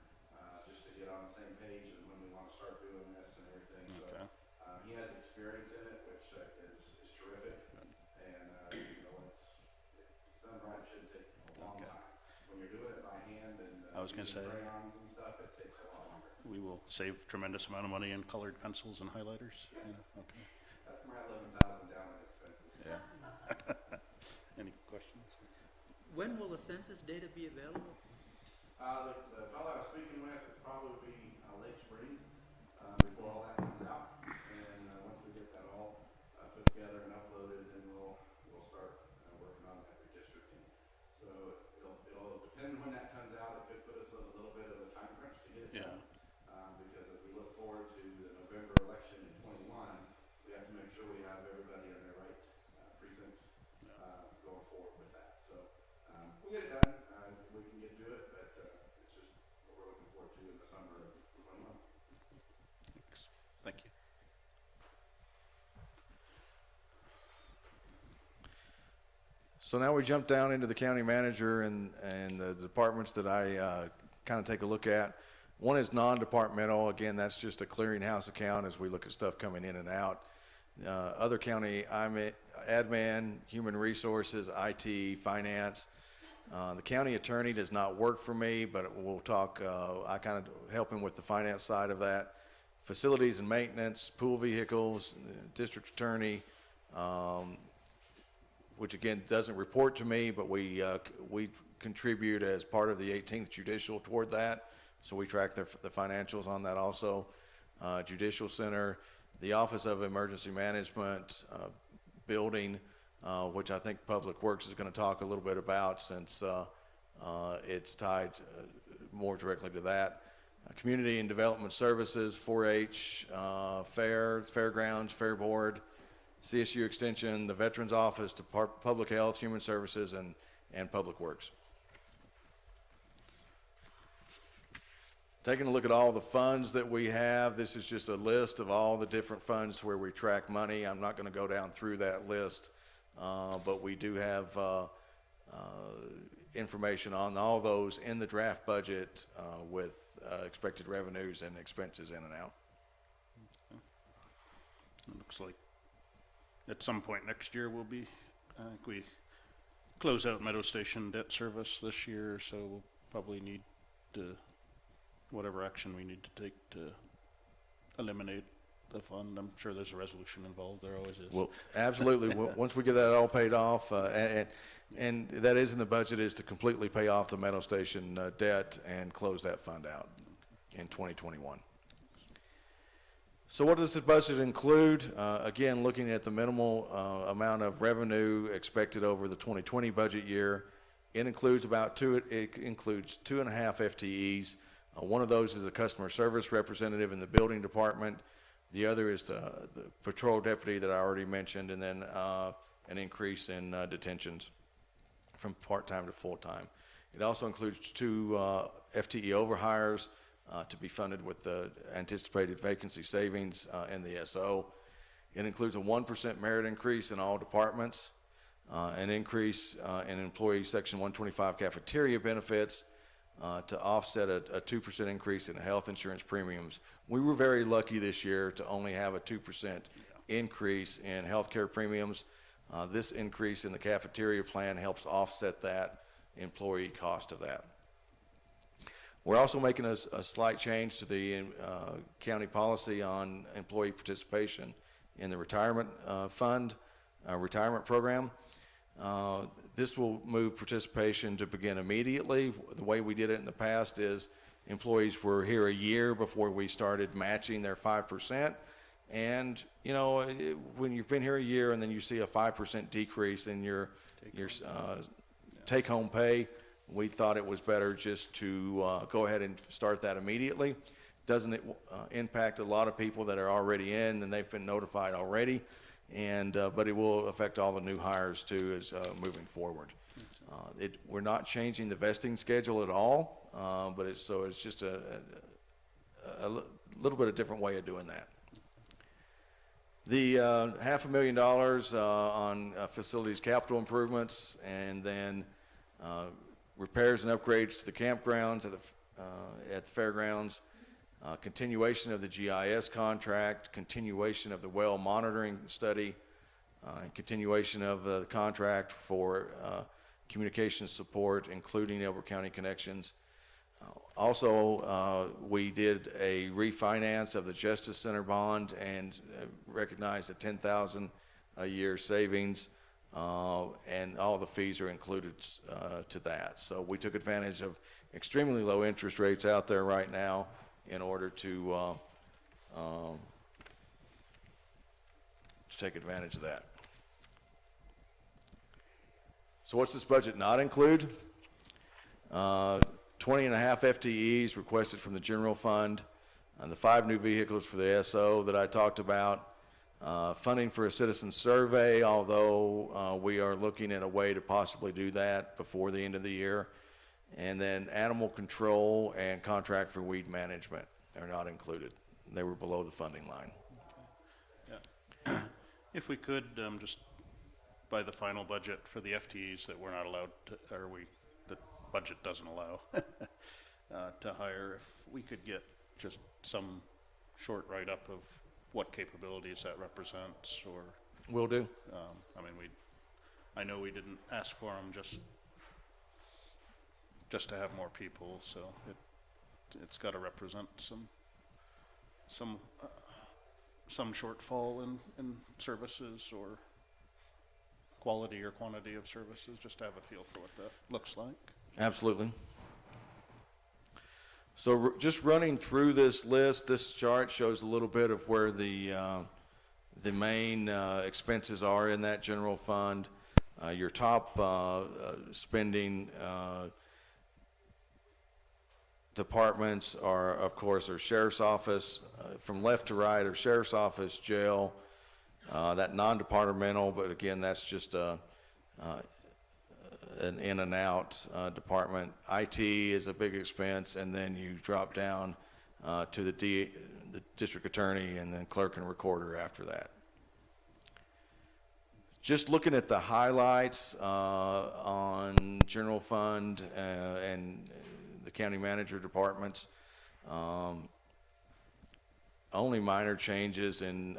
Speaker 3: just to get on the same page and when we want to start doing this and everything.
Speaker 2: Okay.
Speaker 3: So he has experience in it, which is terrific. And you know, it's done right. It should take a long time. When you're doing it by hand and
Speaker 2: I was gonna say,
Speaker 3: crayons and stuff, it takes a lot longer.
Speaker 2: we will save tremendous amount of money in colored pencils and highlighters. Yeah, okay.
Speaker 3: That's my 11,000 down in expenses.
Speaker 2: Yeah. Any questions?
Speaker 7: When will the census data be available?
Speaker 3: The fellow I was speaking with, it's probably be late spring before all that comes out. And once we get that all put together and uploaded, then we'll start working on that redistricting. So it'll depend when that comes out. It could put us in a little bit of a time crunch to get it done. Because as we look forward to the November election in 21, we have to make sure we have everybody in their right precincts going forward with that. So we'll get it done. We can get to it, but it's just what we're looking forward to in the summer of 21.
Speaker 2: Thank you.
Speaker 1: So now we jump down into the county manager and the departments that I kind of take a look at. One is non-departmental. Again, that's just a clearinghouse account as we look at stuff coming in and out. Other county, admin, human resources, IT, finance. The county attorney does not work for me, but we'll talk, I kind of help him with the finance side of that. Facilities and maintenance, pool vehicles, district attorney, which again doesn't report to me, but we contribute as part of the 18th Judicial toward that. So we track the financials on that also. Judicial Center, the Office of Emergency Management, building, which I think Public Works is going to talk a little bit about since it's tied more directly to that. Community and Development Services, 4-H, Fairgrounds, Fair Board, CSU Extension, the Veterans Office, Public Health, Human Services, and Public Works. Taking a look at all the funds that we have, this is just a list of all the different funds where we track money. I'm not going to go down through that list, but we do have information on all those in the draft budget with expected revenues and expenses in and out.
Speaker 2: It looks like at some point next year we'll be, I think we close out Meadow Station debt service this year, so we'll probably need to, whatever action we need to take to eliminate the fund. I'm sure there's a resolution involved, there always is.
Speaker 1: Well, absolutely. Once we get that all paid off, and that is in the budget, is to completely pay off the Meadow Station debt and close that fund out in 2021. So what does the budget include? Again, looking at the minimal amount of revenue expected over the 2020 budget year, It includes it includes 2.5 FTEs. One of those is a customer service representative in the building department. The other is the patrol deputy that I already mentioned, and then an increase in detentions from part-time to full-time. It also includes 2 FTE overhires to be funded with the anticipated vacancy savings in the SO. It includes a 1% merit increase in all departments, an increase in employee Section 125 cafeteria benefits to offset a 2% increase in health insurance premiums. We were very lucky this year to only have a 2% increase in healthcare premiums. This increase in the cafeteria plan helps offset that employee cost of that. We're also making a slight change to the county policy on employee participation in the retirement fund, retirement program. This will move participation to begin immediately. The way we did it in the past is employees were here a year before we started matching their 5%. And, you know, when you've been here a year and then you see a 5% decrease in your take-home pay, we thought it was better just to go ahead and start that immediately. Doesn't it impact a lot of people that are already in, and they've been notified already, and but it will affect all the new hires too as moving forward. We're not changing the vesting schedule at all, but it's just a little bit of different way of doing that. The $500,000 on facilities capital improvements, and then repairs and upgrades to the campgrounds at the fairgrounds, continuation of the GIS contract, continuation of the well monitoring study, and continuation of the contract for communication support, including Elbert County Connections. Also, we did a refinance of the Justice Center bond and recognized a $10,000 a year savings, and all the fees are included to that. So we took advantage of extremely low interest rates out there right now in order to take advantage of that. So what's this budget not include? 20.5 FTEs requested from the general fund, and the 5 new vehicles for the SO that I talked about. Funding for a citizen survey, although we are looking at a way to possibly do that before the end of the year. And then animal control and contract for weed management are not included. They were below the funding line.
Speaker 2: Yeah. If we could, just by the final budget for the FTEs that we're not allowed to, or the budget doesn't allow to hire, if we could get just some short write-up of what capabilities that represents, or
Speaker 1: Will do.
Speaker 2: I mean, I know we didn't ask for them just to have more people, so it's got to represent some shortfall in services, or quality or quantity of services, just to have a feel for what that looks like.
Speaker 1: Absolutely. So just running through this list, this chart shows a little bit of where the main expenses are in that general fund. Your top spending departments are, of course, our sheriff's office. From left to right are sheriff's office, jail, that non-departmental, but again, that's just an in and out department. IT is a big expense, and then you drop down to the district attorney, and then clerk and recorder after that. Just looking at the highlights on general fund and the county manager departments, only minor changes in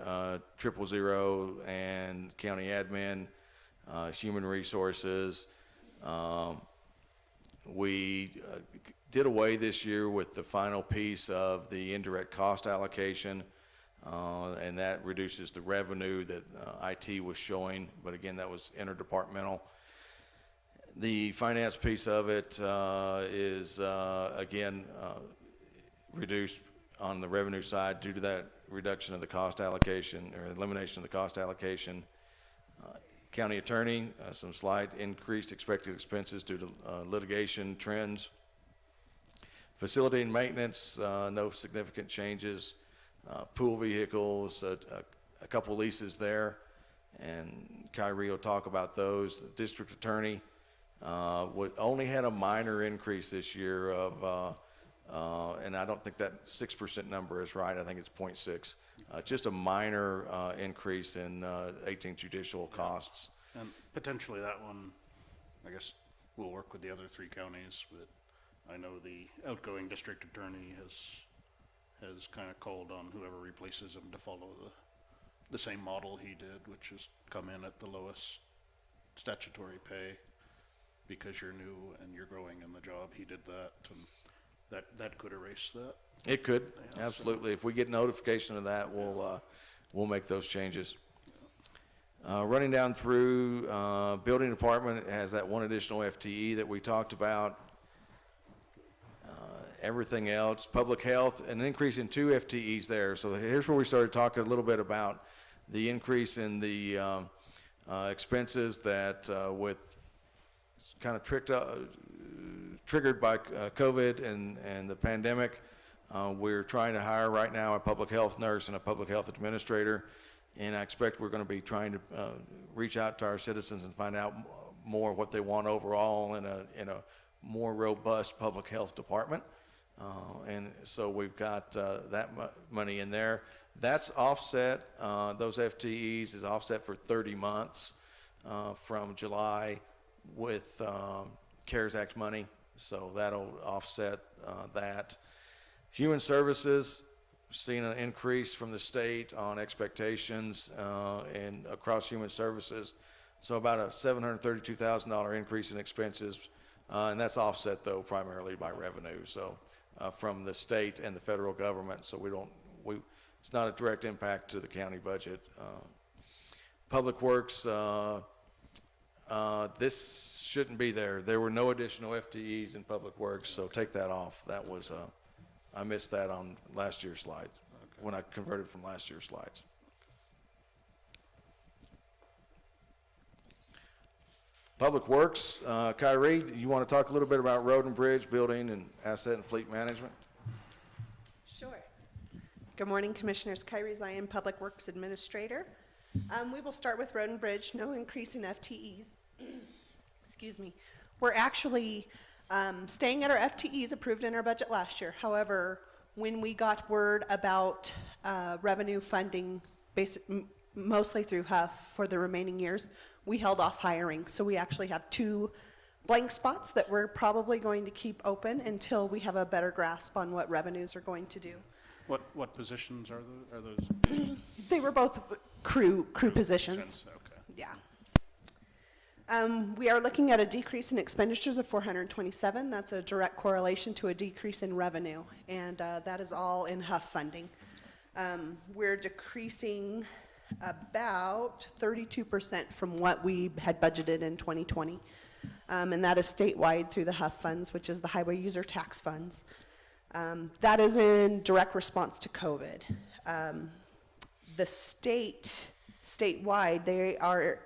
Speaker 1: 000 and county admin, human resources. We did away this year with the final piece of the indirect cost allocation, and that reduces the revenue that IT was showing, but again, that was interdepartmental. The finance piece of it is again reduced on the revenue side due to that reduction of the cost allocation, or elimination of the cost allocation. County attorney, some slight increased expected expenses due to litigation trends. Facility and maintenance, no significant changes. Pool vehicles, a couple leases there, and Kyrie will talk about those. The district attorney only had a minor increase this year of, and I don't think that 6% number is right. I think it's 0.6. Just a minor increase in 18th judicial costs.
Speaker 2: And potentially that one, I guess, we'll work with the other 3 counties, but I know the outgoing district attorney has kind of called on whoever replaces him to follow the same model he did, which is come in at the lowest statutory pay because you're new and you're growing in the job. He did that, and that could erase that.
Speaker 1: It could,
Speaker 2: Yeah,
Speaker 1: absolutely. If we get notification of that, we'll make those changes. Running down through, building department has that one additional FTE that we talked about. Everything else, public health, an increase in 2 FTEs there. So here's where we started talking a little bit about the increase in the expenses that with kind of triggered by COVID and the pandemic. We're trying to hire right now a public health nurse and a public health administrator, and I expect we're going to be trying to reach out to our citizens and find out more what they want overall in a more robust public health department. And so we've got that money in there. That's offset, those FTEs is offset for 30 months from July with CARES Act money, so that'll offset that. Human Services, seeing an increase from the state on expectations and across Human Services, so about a $732,000 increase in expenses, and that's offset though primarily by revenue, so from the state and the federal government, so it's not a direct impact to the county budget. Public Works, this shouldn't be there. There were no additional FTEs in Public Works, so take that off. That was, I missed that on last year's slides, when I converted from last year's slides. Public Works, Kyrie, you want to talk a little bit about road and bridge building and asset and fleet management?
Speaker 8: Sure. Good morning, Commissioners. Kyrie Zion, Public Works Administrator. We will start with road and bridge, no increase in FTEs. Excuse me. We're actually staying at our FTEs approved in our budget last year. However, when we got word about revenue funding, mostly through HUF for the remaining years, we held off hiring. So we actually have 2 blank spots that we're probably going to keep open until we have a better grasp on what revenues are going to do.
Speaker 2: What positions are those?
Speaker 8: They were both crew positions.
Speaker 2: Okay.
Speaker 8: Yeah. We are looking at a decrease in expenditures of 427. That's a direct correlation to a decrease in revenue, and that is all in HUF funding. We're decreasing about 32% from what we had budgeted in 2020, and that is statewide through the HUF funds, which is the highway user tax funds. That is in direct response to COVID. The statewide, they are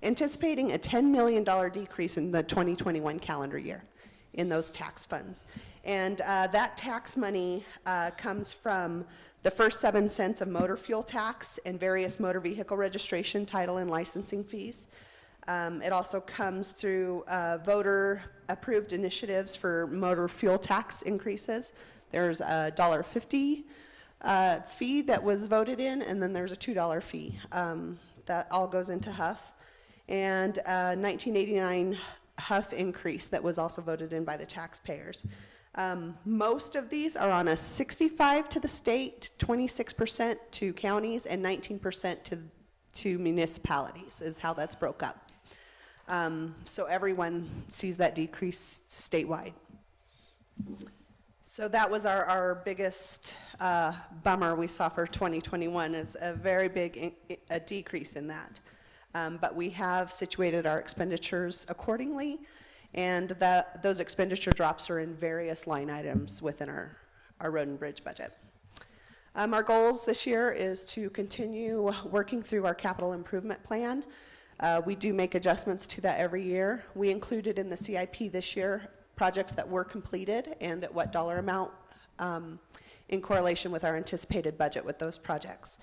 Speaker 8: anticipating a $10 million decrease in the 2021 calendar year in those tax funds. And that tax money comes from the first 7 cents of motor fuel tax and various motor vehicle registration, title, and licensing fees. It also comes through voter-approved initiatives for motor fuel tax increases. There's a $1.50 fee that was voted in, and then there's a $2 fee. That all goes into HUF. And 1989 HUF increase that was also voted in by the taxpayers. Most of these are on a 65 to the state, 26% to counties, and 19% to municipalities is how that's broke up. So everyone sees that decrease statewide. So that was our biggest bummer we saw for 2021, is a very big a decrease in that. But we have situated our expenditures accordingly, and those expenditure drops are in various line items within our road and bridge budget. Our goals this year is to continue working through our capital improvement plan. We do make adjustments to that every year. We included in the CIP this year projects that were completed and at what dollar amount in correlation with our anticipated budget with those projects.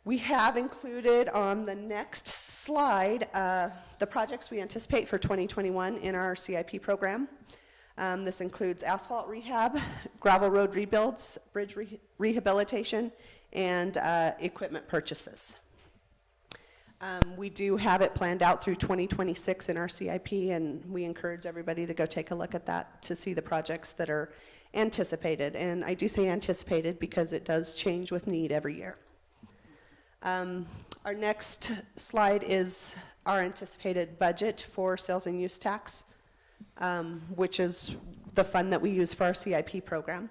Speaker 8: We have included on the next slide the projects we anticipate for 2021 in our CIP program. This includes asphalt rehab, gravel road rebuilds, bridge rehabilitation, and equipment purchases. We do have it planned out through 2026 in our CIP, and we encourage everybody to go take a look at that to see the projects that are anticipated. And I do say anticipated because it does change with need every year. Our next slide is our anticipated budget for sales and use tax, which is the fund that we use for our CIP program.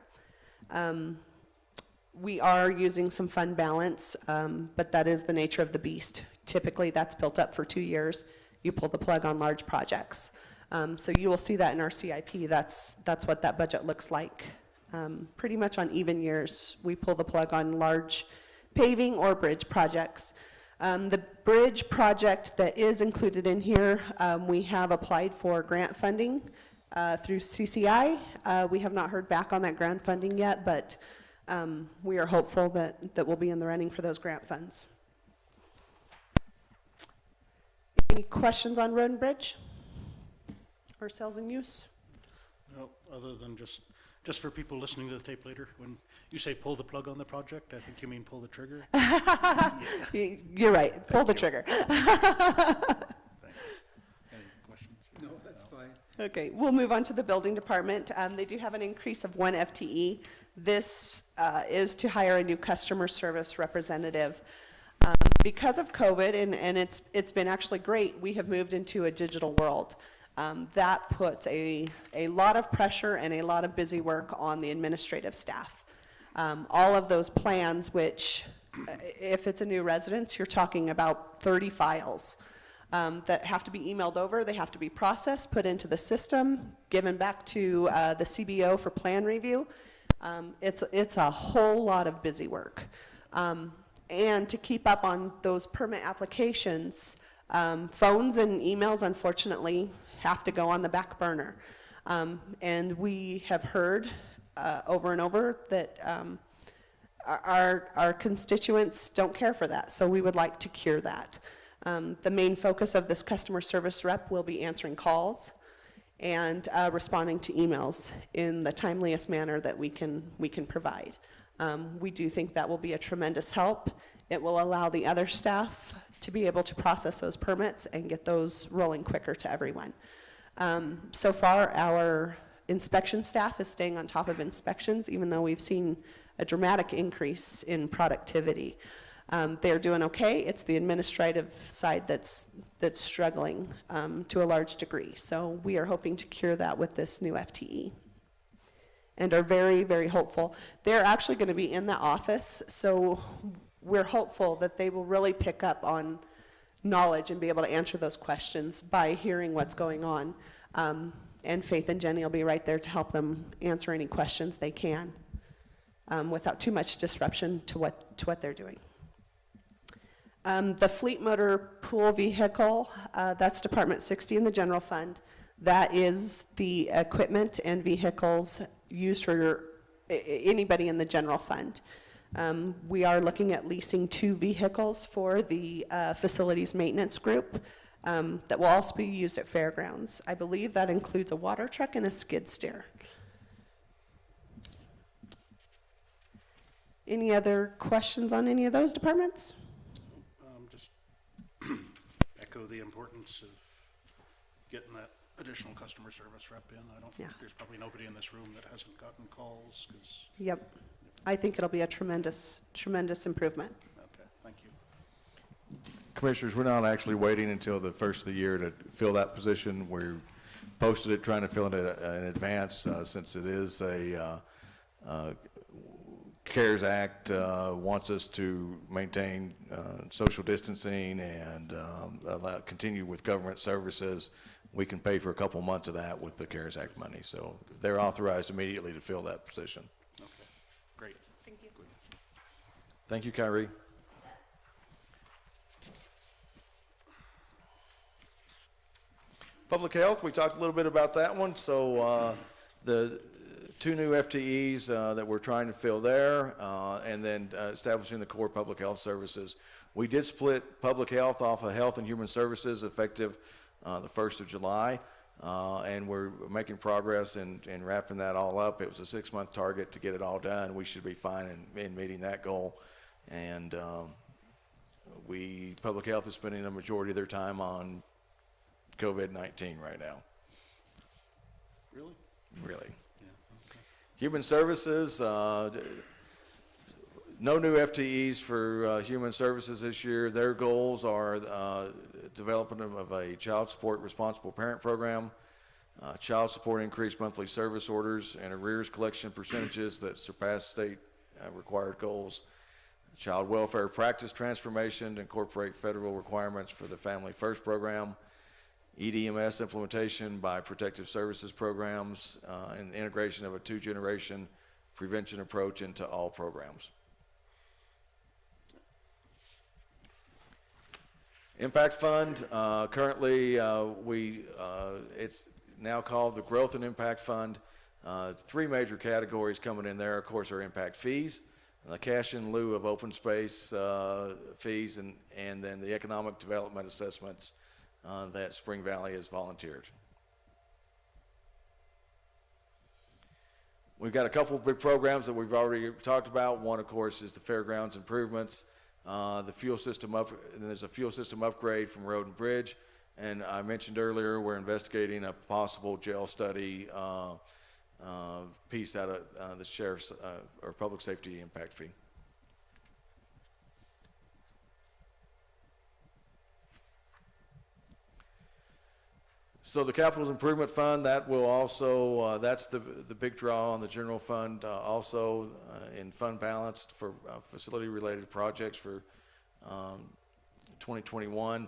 Speaker 8: We are using some fund balance, but that is the nature of the beast. Typically, that's built up for 2 years. You pull the plug on large projects. So you will see that in our CIP. That's what that budget looks like. Pretty much on even years, we pull the plug on large paving or bridge projects. The bridge project that is included in here, we have applied for grant funding through CCI. We have not heard back on that grant funding yet, but we are hopeful that we'll be in the running for those grant funds. Any questions on road and bridge or sales and use?
Speaker 2: No, other than just for people listening to the tape later, when you say pull the plug on the project, I think you mean pull the trigger.
Speaker 8: You're right, pull the trigger.
Speaker 2: Thanks. Any questions?
Speaker 7: No, that's fine.
Speaker 8: Okay, we'll move on to the building department. They do have an increase of 1 FTE. This is to hire a new customer service representative. Because of COVID, and it's been actually great, we have moved into a digital world. That puts a lot of pressure and a lot of busy work on the administrative staff. All of those plans, which if it's a new residence, you're talking about 30 files that have to be emailed over, they have to be processed, put into the system, given back to the CBO for plan review. It's a whole lot of busy work. And to keep up on those permit applications, phones and emails, unfortunately, have to go on the back burner. And we have heard over and over that our constituents don't care for that, so we would like to cure that. The main focus of this customer service rep will be answering calls and responding to emails in the timeliest manner that we can provide. We do think that will be a tremendous help. It will allow the other staff to be able to process those permits and get those rolling quicker to everyone. So far, our inspection staff is staying on top of inspections, even though we've seen a dramatic increase in productivity. They're doing okay. It's the administrative side that's struggling to a large degree. So we are hoping to cure that with this new FTE. And are very, very hopeful. They're actually going to be in the office, so we're hopeful that they will really pick up on knowledge and be able to answer those questions by hearing what's going on. And Faith and Jenny will be right there to help them answer any questions they can without too much disruption to what they're doing. The fleet motor pool vehicle, that's Department 60 in the general fund. That is the equipment and vehicles used for anybody in the general fund. We are looking at leasing 2 vehicles for the facilities maintenance group that will also be used at fairgrounds. I believe that includes a water truck and a skid steer. Any other questions on any of those departments?
Speaker 2: Just echo the importance of getting that additional customer service rep in. There's probably nobody in this room that hasn't gotten calls, because.
Speaker 8: Yep. I think it'll be a tremendous, tremendous improvement.
Speaker 2: Okay, thank you.
Speaker 1: Commissioners, we're not actually waiting until the first of the year to fill that position. We posted it, trying to fill it in advance, since it is a CARES Act wants us to maintain social distancing and continue with government services. We can pay for a couple months of that with the CARES Act money. So they're authorized immediately to fill that position.
Speaker 2: Okay, great.
Speaker 8: Thank you.
Speaker 1: Thank you, Kyrie. Public health, we talked a little bit about that one. So the two new FTEs that we're trying to fill there, and then establishing the core public health services. We did split public health off of health and human services effective the 1st of July, and we're making progress in wrapping that all up. It was a 6-month target to get it all done. We should be fine in meeting that goal. And public health is spending a majority of their time on COVID-19 right now.
Speaker 2: Really?
Speaker 1: Really.
Speaker 2: Yeah, okay.
Speaker 1: Human services, no new FTEs for human services this year. Their goals are development of a child support responsible parent program, child support increased monthly service orders, and arrears collection percentages that surpass state required goals. Child welfare practice transformation to incorporate federal requirements for the Family First program, EDMS implementation by protective services programs, and integration of a 2-generation prevention approach into all programs. Impact Fund, currently it's now called the Growth and Impact Fund. 3 major categories coming in there, of course, are impact fees, the cash in lieu of open space fees, and then the economic development assessments that Spring Valley has volunteered. We've got a couple of big programs that we've already talked about. One, of course, is the fairgrounds improvements, the fuel system and there's a fuel system upgrade from Road and Bridge. And I mentioned earlier, we're investigating a possible jail study piece out of the sheriff's or public safety impact fee. So the Capital Improvement Fund, that will also, that's the big draw on the general fund, also in fund balance for facility-related projects for 2021.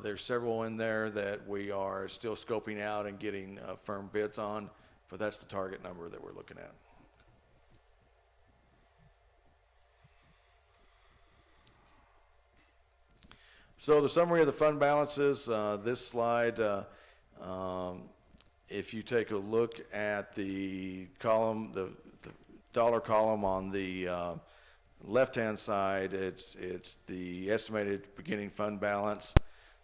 Speaker 1: There's several in there that we are still scoping out and getting firm bids on, but that's the target number that we're looking at. So the summary of the fund balances, this slide, if you take a look at the column, the dollar column on the left-hand side, it's the estimated beginning fund balance.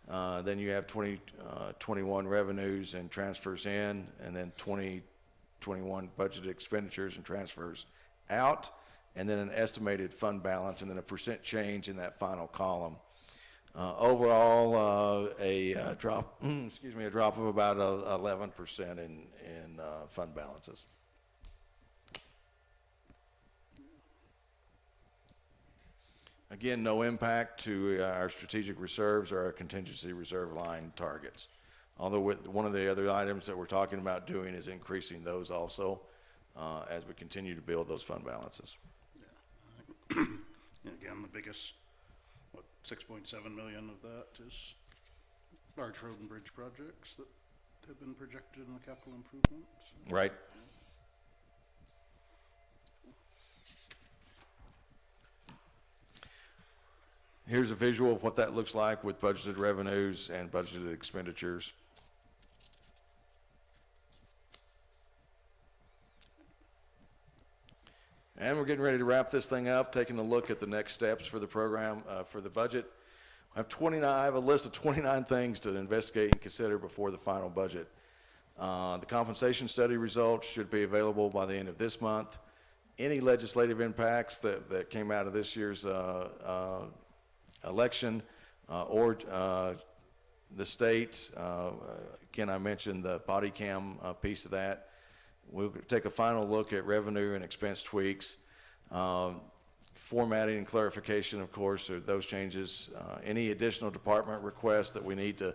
Speaker 1: Then you have 2021 revenues and transfers in, and then 2021 budgeted expenditures and transfers out, and then an estimated fund balance, and then a percent change in that final column. Overall, a drop, a drop of about 11% in fund balances. Again, no impact to our strategic reserves or our contingency reserve line targets. Although one of the other items that we're talking about doing is increasing those also as we continue to build those fund balances.
Speaker 2: Yeah. Again, the biggest, 6.7 million of that is large road and bridge projects that have been projected in the capital improvements.
Speaker 1: Right. Here's a visual of what that looks like with budgeted revenues and budgeted expenditures. And we're getting ready to wrap this thing up, taking a look at the next steps for the program, for the budget. I have a list of 29 things to investigate and consider before the final budget. The compensation study results should be available by the end of this month. Any legislative impacts that came out of this year's election or the state, again, I mentioned the body cam piece of that. We'll take a final look at revenue and expense tweaks, formatting and clarification, of course, are those changes. Any additional department requests that we need to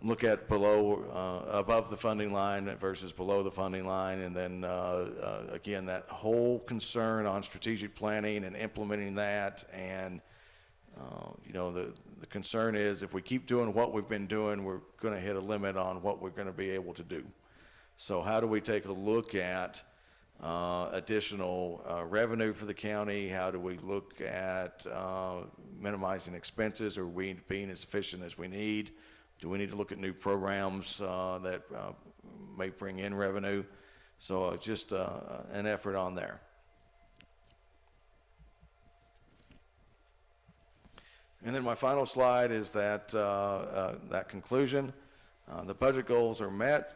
Speaker 1: look at above the funding line versus below the funding line, and then again, that whole concern on strategic planning and implementing that. And the concern is if we keep doing what we've been doing, we're going to hit a limit on what we're going to be able to do. So how do we take a look at additional revenue for the county? How do we look at minimizing expenses? Are we being as efficient as we need? Do we need to look at new programs that may bring in revenue? So just an effort on there. And then my final slide is that that conclusion. The budget goals are met,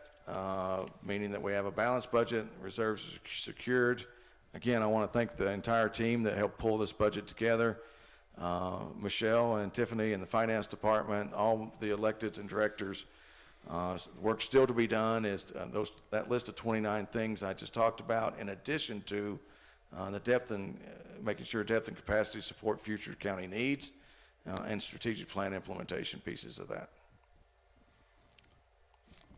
Speaker 1: meaning that we have a balanced budget, reserves are secured. Again, I want to thank the entire team that helped pull this budget together. Michelle and Tiffany and the finance department, all the electeds and directors. Work still to be done is that list of 29 things I just talked about, in addition to the depth and making sure depth and capacity support future county needs and strategic plan implementation pieces of that.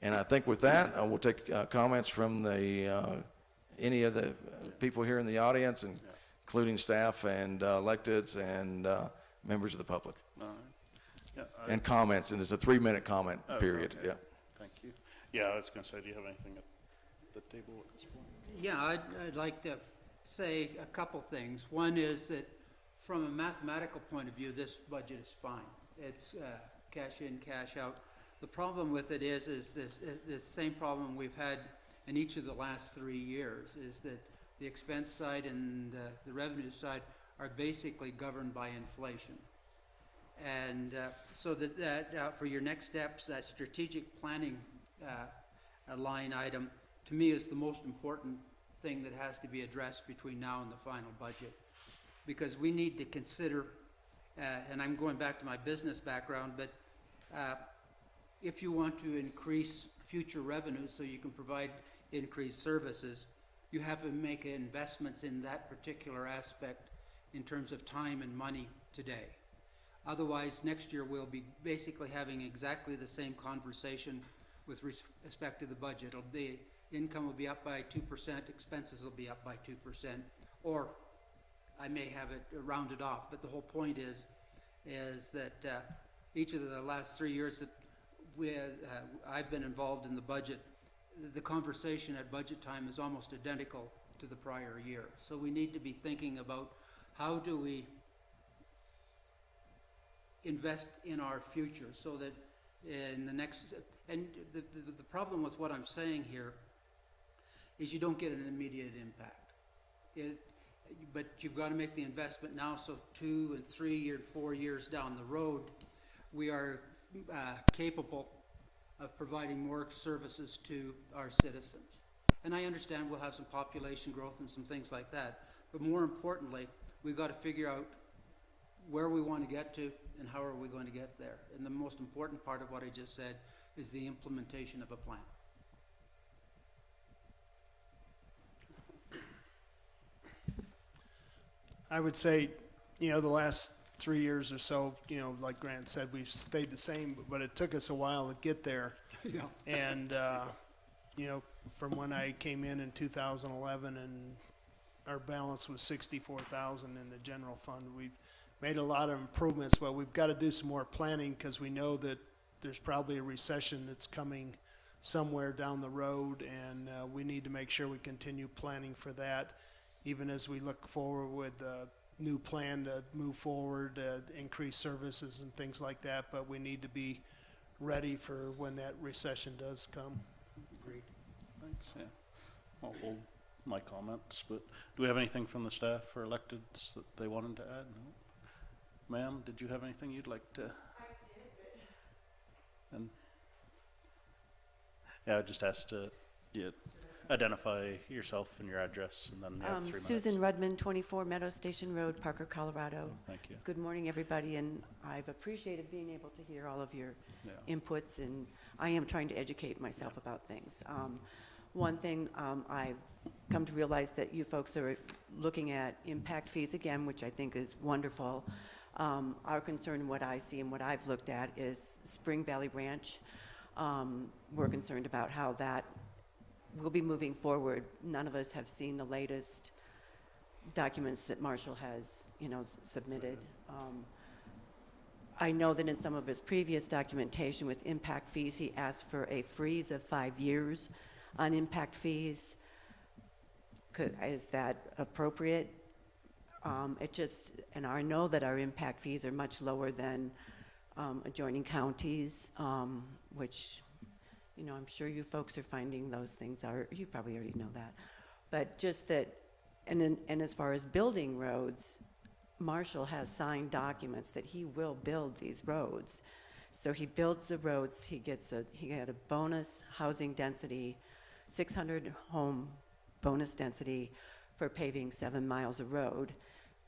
Speaker 1: And I think with that, we'll take comments from any of the people here in the audience, and including staff and electeds and members of the public.
Speaker 2: Yeah,
Speaker 1: And comments, and it's a 3-minute comment period.
Speaker 2: okay.
Speaker 1: Yeah.
Speaker 2: Thank you. Yeah, I was going to say, do you have anything at the table at this point?
Speaker 7: Yeah, I'd like to say a couple things. One is that from a mathematical point of view, this budget is fine. It's cash in, cash out. The problem with it is this same problem we've had in each of the last 3 years, is that the expense side and the revenue side are basically governed by inflation. And so that for your next steps, that strategic planning line item, to me, is the most important thing that has to be addressed between now and the final budget. Because we need to consider, and I'm going back to my business background, but if you want to increase future revenues so you can provide increased services, you have to make investments in that particular aspect in terms of time and money today. Otherwise, next year we'll be basically having exactly the same conversation with respect to the budget. It'll be, income will be up by 2%, expenses will be up by 2%, or I may have it rounded off. But the whole point is that each of the last 3 years that I've been involved in the budget, the conversation at budget time is almost identical to the prior year. So we need to be thinking about how do we invest in our future so that in the next, and the problem with what I'm saying here is you don't get an immediate impact. But you've got to make the investment now, so 2 and 3 and 4 years down the road, we are capable of providing more services to our citizens. And I understand we'll have some population growth and some things like that, but more importantly, we've got to figure out where we want to get to and how are we going to get there. And the most important part of what I just said is the implementation of a plan.
Speaker 4: I would say, the last 3 years or so, like Grant said, we've stayed the same, but it took us a while to get there.
Speaker 7: Yeah.
Speaker 4: And, from when I came in 2011 and our balance was 64,000 in the general fund, we've made a lot of improvements, but we've got to do some more planning because we know that there's probably a recession that's coming somewhere down the road, and we need to make sure we continue planning for that, even as we look forward with a new plan to move forward, increase services and things like that, but we need to be ready for when that recession does come.
Speaker 2: Agreed. Thanks, yeah. I'll hold my comments, but do we have anything from the staff or electeds that they wanted to add? No? Ma'am, did you have anything you'd like to? I did. And yeah, I just asked to identify yourself and your address, and then you have 3 minutes.
Speaker 9: Susan Rudman, 24 Meadow Station Road, Parker, Colorado.
Speaker 2: Thank you.
Speaker 9: Good morning, everybody, and I've appreciated being able to hear all of your inputs, and I am trying to educate myself about things. One thing I've come to realize that you folks are looking at impact fees again, which I think is wonderful. Our concern, what I see and what I've looked at, is Spring Valley Ranch. We're concerned about how that will be moving forward. None of us have seen the latest documents that Marshall has, submitted. I know that in some of his previous documentation with impact fees, he asked for a freeze of 5 years on impact fees. Is that appropriate? And I know that our impact fees are much lower than adjoining counties, which, you know, I'm sure you folks are finding those things are, you probably already know that. But just that, and as far as building roads, Marshall has signed documents that he will build these roads. So he builds the roads, he had a bonus housing density, 600 home bonus density for paving 7 miles of road.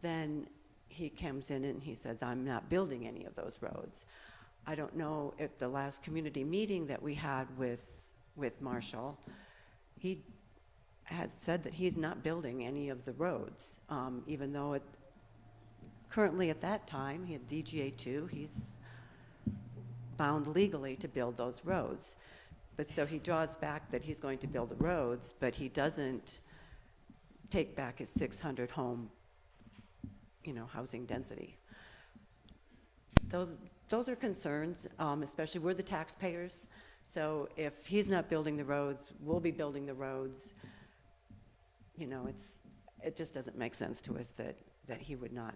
Speaker 9: Then he comes in and he says, I'm not building any of those roads. I don't know if the last community meeting that we had with Marshall, he has said that he's not building any of the roads, even though currently at that time, he had DGA2, he's bound legally to build those roads. But so he draws back that he's going to build the roads, but he doesn't take back his 600 home, you know, housing density. Those are concerns, especially we're the taxpayers. So if he's not building the roads, we'll be building the roads. You know, it just doesn't make sense to us that he would not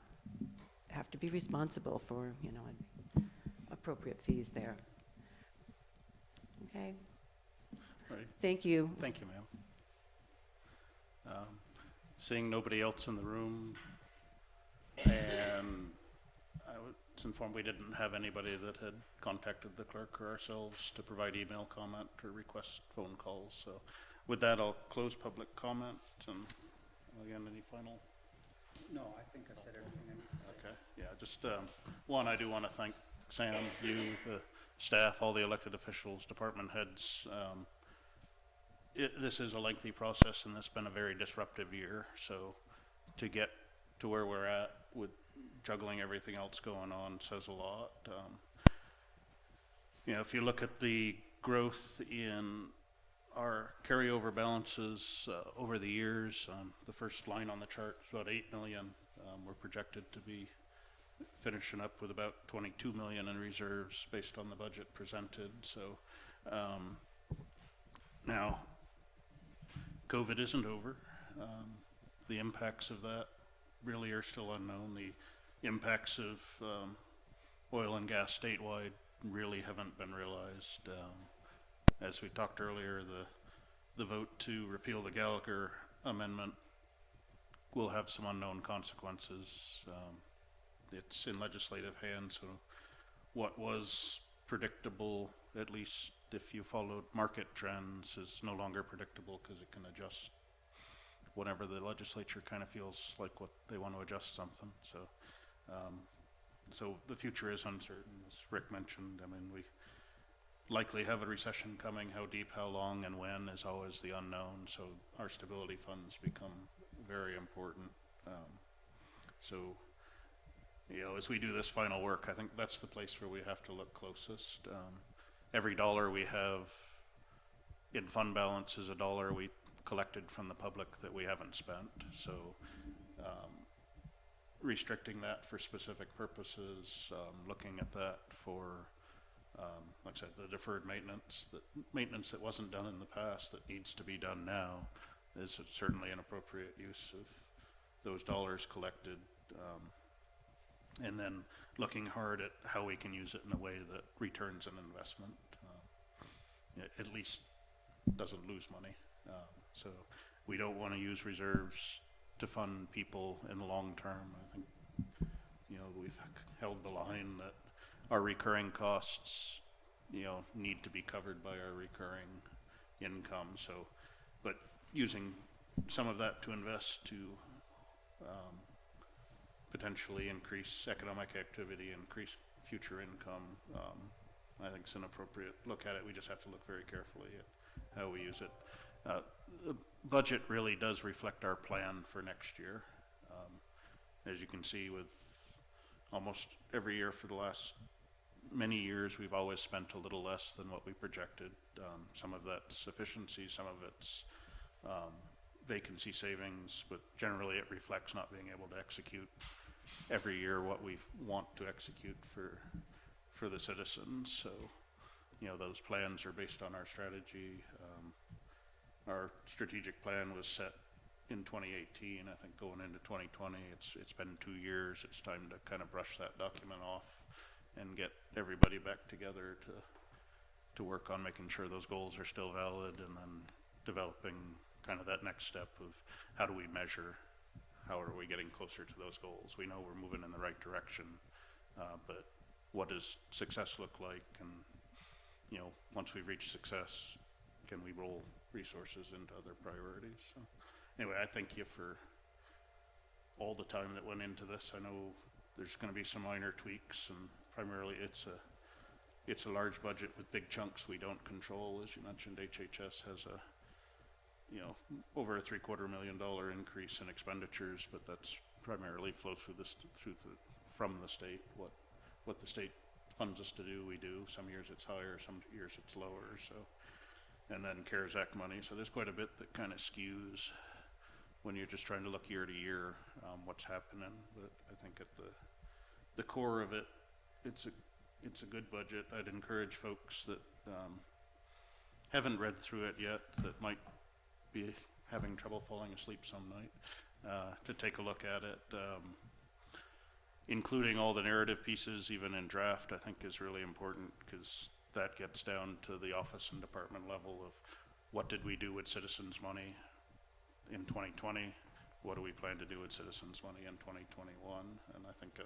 Speaker 9: have to be responsible for, you know, appropriate fees there. Okay.
Speaker 2: Right.
Speaker 9: Thank you.
Speaker 2: Thank you, ma'am. Seeing nobody else in the room, and I was informed we didn't have anybody that had contacted the clerk or ourselves to provide email comment or request phone calls. So with that, I'll close public comment, and again, any final?
Speaker 7: No, I think I said everything I need to say.
Speaker 2: Okay, yeah, just one, I do want to thank Sam, you, the staff, all the elected officials, department heads. This is a lengthy process, and it's been a very disruptive year. So to get to where we're at with juggling everything else going on says a lot. You know, if you look at the growth in our carryover balances over the years, the first line on the chart is about 8 million. We're projected to be finishing up with about 22 million in reserves based on the budget presented. So now, COVID isn't over. The impacts of that really are still unknown. The impacts of oil and gas statewide really haven't been realized. As we talked earlier, the vote to repeal the Gallagher amendment will have some unknown consequences. It's in legislative hands, so what was predictable, at least if you followed market trends, is no longer predictable because it can adjust whenever the legislature kind of feels like what they want to adjust something. So, so the future is uncertain, as Rick mentioned. I mean, we likely have a recession coming. How deep, how long, and when is always the unknown. So our stability funds become very important. So, you know, as we do this final work, I think that's the place where we have to look closest. Every dollar we have in fund balance is a dollar we collected from the public that we haven't spent. So restricting that for specific purposes, looking at that for, like I said, the deferred maintenance that wasn't done in the past that needs to be done now is certainly an appropriate use of those dollars collected. And then looking hard at how we can use it in a way that returns an investment, at least doesn't lose money. So we don't want to use reserves to fund people in the long term. I think, you know, we've held the line that our recurring costs, you know, need to be covered by our recurring income. So, but using some of that to invest to potentially increase economic activity, increase future income, I think it's an appropriate look at it. We just have to look very carefully at how we use it. The budget really does reflect our plan for next year. As you can see, with almost every year for the last many years, we've always spent a little less than what we projected. Some of that's efficiency, some of it's vacancy savings, but generally it reflects not being able to execute every year what we want to execute for the citizens. So, you know, those plans are based on our strategy. Our strategic plan was set in 2018. I think going into 2020, it's been 2 years. It's time to kind of brush that document off and get everybody back together to work on making sure those goals are still valid, and then developing kind of that next step of how do we measure, how are we getting closer to those goals? We know we're moving in the right direction, but what does success look like? And, you know, once we've reached success, can we roll resources into other priorities? So anyway, I thank you for all the time that went into this. I know there's going to be some minor tweaks, and primarily it's a large budget with big chunks we don't control. As you mentioned, HHS has a, you know, over a $750,000 increase in expenditures, but that's primarily flows from the state. What the state funds us to do, we do. Some years it's higher, some years it's lower. So, and then CARES Act money. So there's quite a bit that kind of skews when you're just trying to look year to year what's happening. But I think at the core of it, it's a good budget. I'd encourage folks that haven't read through it yet, that might be having trouble falling asleep some night, to take a look at it. Including all the narrative pieces, even in draft, I think is really important, because that gets down to the office and department level of what did we do with citizens' money in 2020? What do we plan to do with citizens' money in 2021? And I think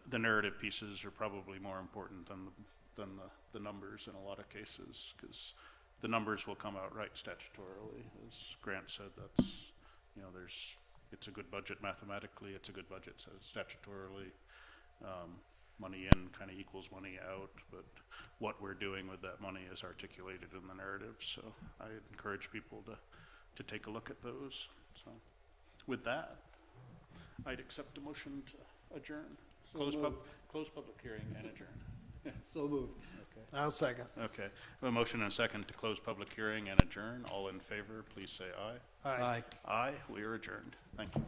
Speaker 2: the narrative pieces are probably more important than the numbers in a lot of cases, because the numbers will come out right statutorily. As Grant said, that's, you know, it's a good budget mathematically, it's a good budget statutorily. Money in kind of equals money out, but what we're doing with that money is articulated in the narrative. So I encourage people to take a look at those. So with that, I'd accept a motion to adjourn. Close public hearing and adjourn.
Speaker 7: So moved.
Speaker 2: Okay.
Speaker 4: I'll second.
Speaker 2: Okay. A motion and a second to close public hearing and adjourn. All in favor, please say aye.
Speaker 4: Aye.
Speaker 2: Aye. We are adjourned. Thank you.